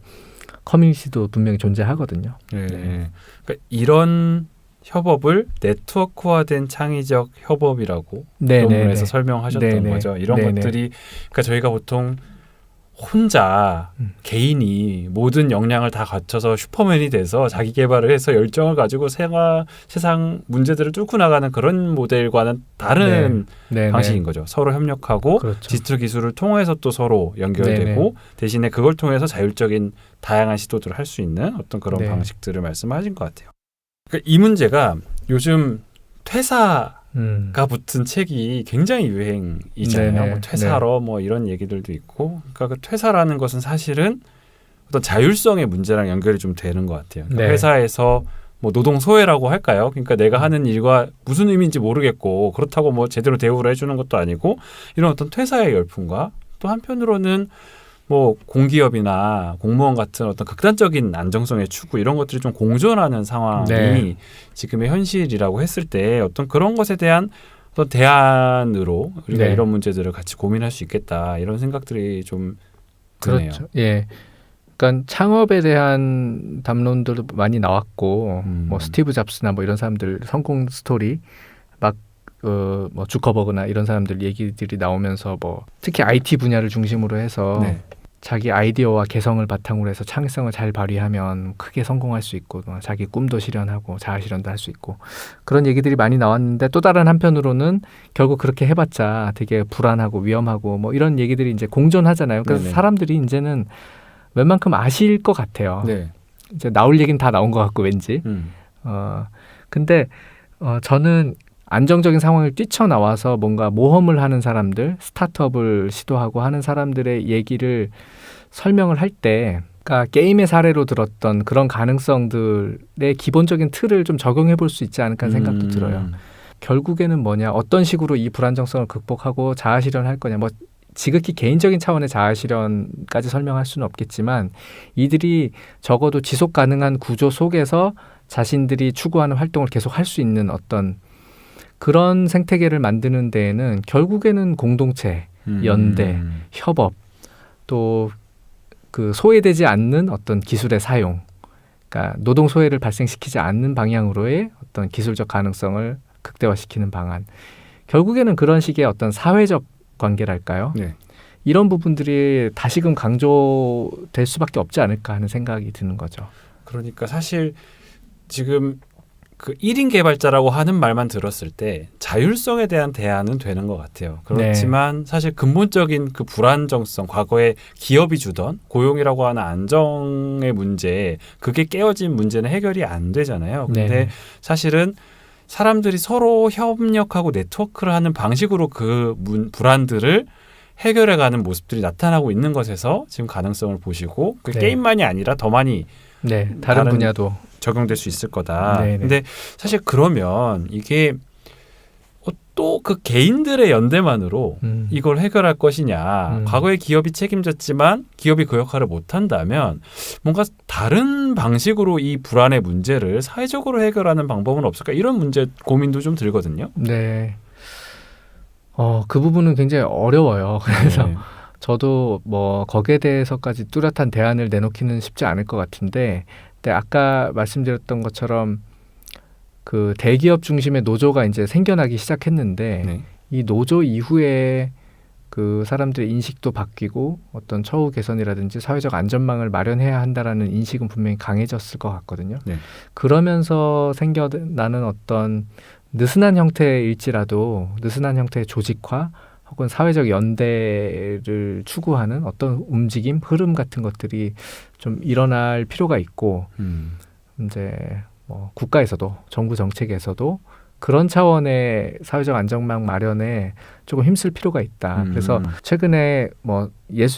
커뮤니티도 분명히 존재하거든요. 네. 그러니까 이런 협업을 네트워크화된 창의적 협업이라고 논문에서 설명하셨던 거죠. 이런 것들이, 그러니까 저희가 보통 혼자 개인이 모든 역량을 다 갖춰서 슈퍼맨이 돼서 자기 개발을 해서 열정을 가지고 세상 문제들을 뚫고 나가는 그런 모델과는 다른 방식인 거죠. 서로 협력하고, 그렇죠. 디지털 기술을 통해서 또 서로 연결되고, 대신에 그걸 통해서 자율적인 다양한 시도들을 할 수 있는 어떤 그런 방식들을 말씀하신 것 같아요. 그러니까 이 문제가 요즘 퇴사가 붙은 책이 굉장히 유행이잖아요. 뭐 퇴사러 뭐 이런 얘기들도 있고, 그러니까 그 퇴사라는 것은 사실은 어떤 자율성의 문제랑 연결이 좀 되는 것 같아요. 그러니까 회사에서 뭐 노동 소외라고 할까요? 그러니까 내가 하는 일과 무슨 의미인지 모르겠고, 그렇다고 뭐 제대로 대우를 해주는 것도 아니고, 이런 어떤 퇴사의 열풍과 또 한편으로는 뭐 공기업이나 공무원 같은 어떤 극단적인 안정성의 추구, 이런 것들이 좀 공존하는 상황이 지금의 현실이라고 했을 때 어떤 그런 것에 대한 어떤 대안으로 우리가 이런 문제들을 같이 고민할 수 있겠다, 이런 생각들이 좀 드네요. 그렇죠. 예. 그러니까 창업에 대한 담론들도 많이 나왔고, 뭐 스티브 잡스나 뭐 이런 사람들 성공 스토리 막 뭐 주커버그나 이런 사람들 얘기들이 나오면서 뭐 특히 IT 분야를 중심으로 해서 자기 아이디어와 개성을 바탕으로 해서 창의성을 잘 발휘하면 크게 성공할 수 있고, 자기 꿈도 실현하고 자아 실현도 할 수 있고, 그런 얘기들이 많이 나왔는데, 또 다른 한편으로는 결국 그렇게 해봤자 되게 불안하고 위험하고 뭐 이런 얘기들이 이제 공존하잖아요. 그래서 사람들이 이제는 웬만큼 아실 것 같아요. 이제 나올 얘기는 다 나온 것 같고 왠지. 근데 저는 안정적인 상황을 뛰쳐나와서 뭔가 모험을 하는 사람들, 스타트업을 시도하고 하는 사람들의 얘기를 설명을 할 때 그러니까 게임의 사례로 들었던 그런 가능성들의 기본적인 틀을 좀 적용해 볼 수 있지 않을까 하는 생각도 들어요. 결국에는 뭐냐, 어떤 식으로 이 불안정성을 극복하고 자아실현할 거냐, 뭐 지극히 개인적인 차원의 자아실현까지 설명할 수는 없겠지만 이들이 적어도 지속 가능한 구조 속에서 자신들이 추구하는 활동을 계속 할 수 있는 어떤 그런 생태계를 만드는 데에는 결국에는 공동체, 연대, 협업, 또 그 소외되지 않는 어떤 기술의 사용, 그러니까 노동 소외를 발생시키지 않는 방향으로의 어떤 기술적 가능성을 극대화시키는 방안. 결국에는 그런 식의 어떤 사회적 관계랄까요? 네. 이런 부분들이 다시금 강조될 수밖에 없지 않을까 하는 생각이 드는 거죠. 그러니까 사실 지금 그 1인 개발자라고 하는 말만 들었을 때 자율성에 대한 대안은 되는 것 같아요. 그렇지만 사실 근본적인 그 불안정성, 과거에 기업이 주던 고용이라고 하는 안정의 문제, 그게 깨어진 문제는 해결이 안 되잖아요. 근데 사실은 사람들이 서로 협력하고 네트워크를 하는 방식으로 그 불안들을 해결해가는 모습들이 나타나고 있는 것에서 지금 가능성을 보시고 그 게임만이 아니라 더 많이 다른 분야도 적용될 수 있을 거다. 근데 사실 그러면 이게 또 그 개인들의 연대만으로 이걸 해결할 것이냐. 과거에 기업이 책임졌지만 기업이 그 역할을 못한다면 뭔가 다른 방식으로 이 불안의 문제를 사회적으로 해결하는 방법은 없을까? 이런 문제 고민도 좀 들거든요. 네. 그 부분은 굉장히 어려워요. 그래서 저도 뭐 거기에 대해서까지 뚜렷한 대안을 내놓기는 쉽지 않을 것 같은데, 근데 아까 말씀드렸던 것처럼 그 대기업 중심의 노조가 이제 생겨나기 시작했는데 이 노조 이후에 그 사람들의 인식도 바뀌고 어떤 처우 개선이라든지 사회적 안전망을 마련해야 한다라는 인식은 분명히 강해졌을 것 같거든요. 그러면서 생겨나는 어떤 느슨한 형태일지라도 느슨한 형태의 조직화 혹은 사회적 연대를 추구하는 어떤 움직임, 흐름 같은 것들이 좀 일어날 필요가 있고 이제 뭐 국가에서도 정부 정책에서도 그런 차원의 사회적 안정망 마련에 조금 힘쓸 필요가 있다. 그래서 최근에 뭐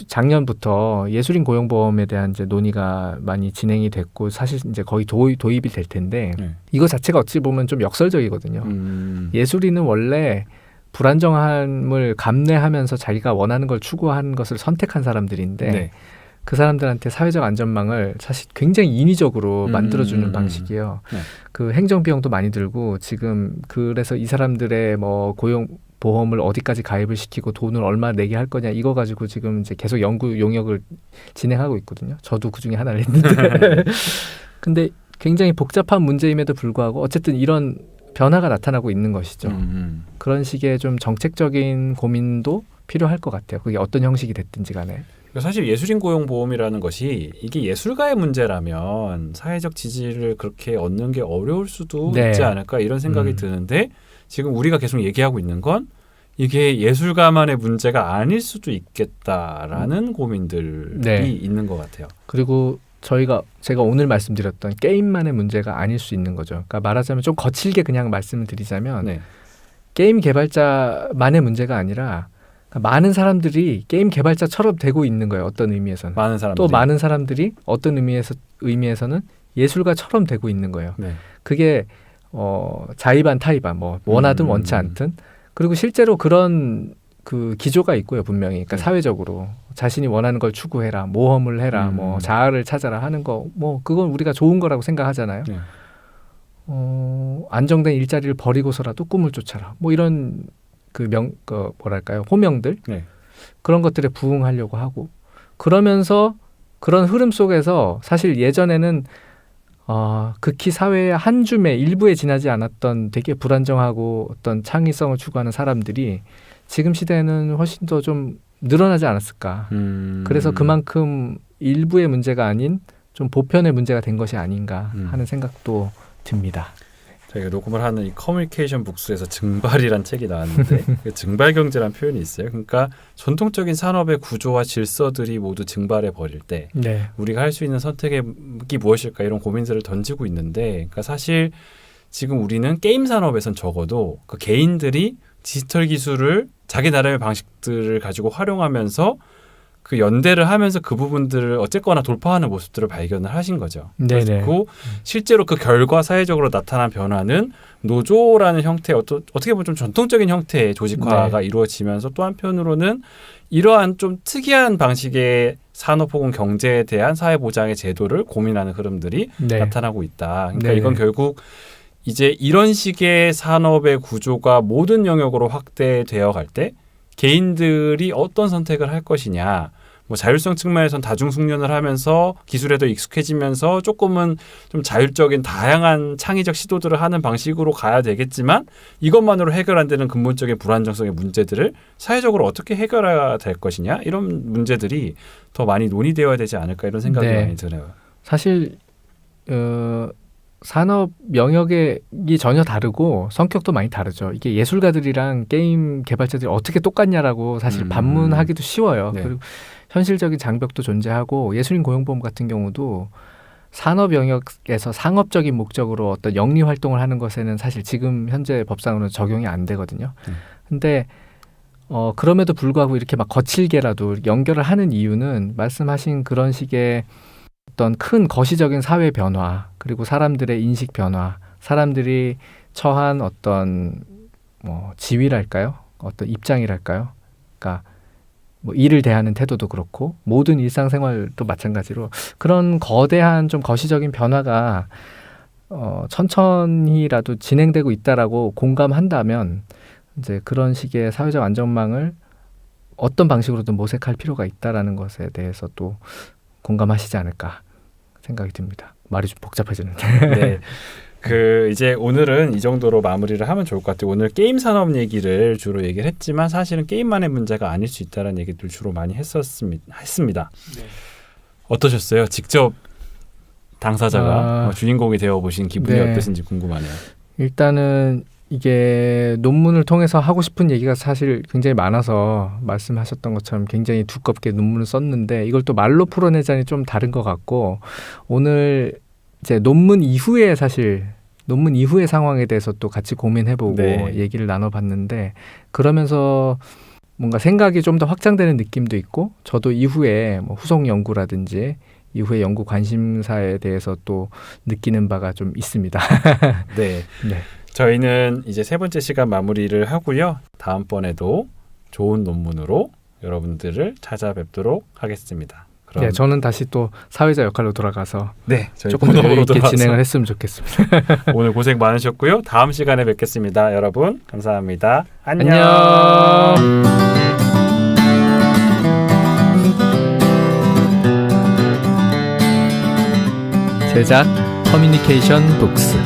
작년부터 예술인 고용보험에 대한 이제 논의가 많이 진행이 됐고 사실 이제 거의 도입이 될 텐데 이거 자체가 어찌 보면 좀 역설적이거든요. 예술인은 원래 불안정함을 감내하면서 자기가 원하는 걸 추구하는 것을 선택한 사람들인데 그 사람들한테 사회적 안전망을 사실 굉장히 인위적으로 만들어주는 방식이에요. 그 행정 비용도 많이 들고 지금 그래서 이 사람들의 뭐 고용 보험을 어디까지 가입을 시키고 돈을 얼마 내게 할 거냐 이거 가지고 지금 이제 계속 연구 용역을 진행하고 있거든요. 저도 그 중에 하나를 했는데 근데 굉장히 복잡한 문제임에도 불구하고 어쨌든 이런 변화가 나타나고 있는 것이죠. 그런 식의 좀 정책적인 고민도 필요할 것 같아요. 그게 어떤 형식이 됐든지 간에. 사실 예술인 고용보험이라는 것이 이게 예술가의 문제라면 사회적 지지를 그렇게 얻는 게 어려울 수도 있지 않을까 이런 생각이 드는데 지금 우리가 계속 얘기하고 있는 건 이게 예술가만의 문제가 아닐 수도 있겠다라는 고민들이 있는 것 같아요. 그리고 제가 오늘 말씀드렸던 게임만의 문제가 아닐 수 있는 거죠. 그러니까 말하자면 좀 거칠게 그냥 말씀을 드리자면 게임 개발자만의 문제가 아니라 많은 사람들이 게임 개발자처럼 되고 있는 거예요. 어떤 의미에서는. 또 많은 사람들이 어떤 의미에서는 예술가처럼 되고 있는 거예요. 그게 자의반 타의반 뭐 원하든 원치 않든 그리고 실제로 그런 그 기조가 있고요. 분명히. 그러니까 사회적으로 자신이 원하는 걸 추구해라. 모험을 해라. 뭐 자아를 찾아라 하는 거 뭐 그건 우리가 좋은 거라고 생각하잖아요. 안정된 일자리를 버리고서라도 꿈을 쫓아라. 뭐 이런 뭐랄까요 호명들 그런 것들에 부응하려고 하고 그러면서 그런 흐름 속에서 사실 예전에는 극히 사회의 한 줌의 일부에 지나지 않았던 되게 불안정하고 어떤 창의성을 추구하는 사람들이 지금 시대에는 훨씬 더 좀 늘어나지 않았을까. 그래서 그만큼 일부의 문제가 아닌 좀 보편의 문제가 된 것이 아닌가 하는 생각도 듭니다. 저희가 녹음을 하는 이 커뮤니케이션 북스에서 증발이란 책이 나왔는데 그 증발 경제란 표현이 있어요. 그러니까 전통적인 산업의 구조와 질서들이 모두 증발해 버릴 때 우리가 할 수 있는 선택이 무엇일까 이런 고민들을 던지고 있는데 그러니까 사실 지금 우리는 게임 산업에선 적어도 그 개인들이 디지털 기술을 자기 나름의 방식들을 가지고 활용하면서 그 연대를 하면서 그 부분들을 어쨌거나 돌파하는 모습들을 발견을 하신 거죠. 네네. 그리고 실제로 그 결과 사회적으로 나타난 변화는 노조라는 형태의 어떻게 보면 좀 전통적인 형태의 조직화가 이루어지면서 또 한편으로는 이러한 좀 특이한 방식의 산업 혹은 경제에 대한 사회보장의 제도를 고민하는 흐름들이 나타나고 있다. 그러니까 이건 결국 이제 이런 식의 산업의 구조가 모든 영역으로 확대되어 갈 때 개인들이 어떤 선택을 할 것이냐, 뭐 자율성 측면에선 다중 숙련을 하면서 기술에 더 익숙해지면서 조금은 좀 자율적인 다양한 창의적 시도들을 하는 방식으로 가야 되겠지만 이것만으로 해결 안 되는 근본적인 불안정성의 문제들을 사회적으로 어떻게 해결해야 될 것이냐, 이런 문제들이 더 많이 논의되어야 되지 않을까 이런 생각이 많이 들어요. 사실 산업 영역이 전혀 다르고 성격도 많이 다르죠. 이게 예술가들이랑 게임 개발자들이 어떻게 똑같냐라고 사실 반문하기도 쉬워요. 그리고 현실적인 장벽도 존재하고 예술인 고용보험 같은 경우도 산업 영역에서 상업적인 목적으로 어떤 영리 활동을 하는 것에는 사실 지금 현재 법상으로는 적용이 안 되거든요. 근데 그럼에도 불구하고 이렇게 막 거칠게라도 연결을 하는 이유는 말씀하신 그런 식의 어떤 큰 거시적인 사회 변화, 그리고 사람들의 인식 변화, 사람들이 처한 어떤 뭐 지위랄까요? 어떤 입장이랄까요? 그러니까 뭐 일을 대하는 태도도 그렇고 모든 일상생활도 마찬가지로 그런 거대한 좀 거시적인 변화가 천천히라도 진행되고 있다라고 공감한다면 이제 그런 식의 사회적 안전망을 어떤 방식으로든 모색할 필요가 있다라는 것에 대해서 또 공감하시지 않을까 생각이 듭니다. 말이 좀 복잡해지는데. 네. 이제 오늘은 이 정도로 마무리를 하면 좋을 것 같아요. 오늘 게임 산업 얘기를 주로 얘기를 했지만 사실은 게임만의 문제가 아닐 수 있다는 얘기들 주로 많이 했습니다. 네. 어떠셨어요? 직접 당사자가 주인공이 되어 보신 기분이 어떠신지 궁금하네요. 일단은 이게 논문을 통해서 하고 싶은 얘기가 사실 굉장히 많아서 말씀하셨던 것처럼 굉장히 두껍게 논문을 썼는데 이걸 또 말로 풀어내자니 좀 다른 것 같고 오늘 이제 논문 이후의 상황에 대해서 또 같이 고민해보고 얘기를 나눠봤는데 그러면서 뭔가 생각이 좀 더 확장되는 느낌도 있고 저도 이후에 뭐 후속 연구라든지 이후에 연구 관심사에 대해서 또 느끼는 바가 좀 있습니다. 네. 저희는 이제 3번째 시간 마무리를 하고요. 다음번에도 좋은 논문으로 여러분들을 찾아뵙도록 하겠습니다. 그럼 저는 다시 또 사회자 역할로 돌아가서 저희 조금 더 여유 있게 진행을 했으면 좋겠습니다. 오늘 고생 많으셨고요. 다음 시간에 뵙겠습니다. 여러분 감사합니다. 안녕. 제작 커뮤니케이션 독스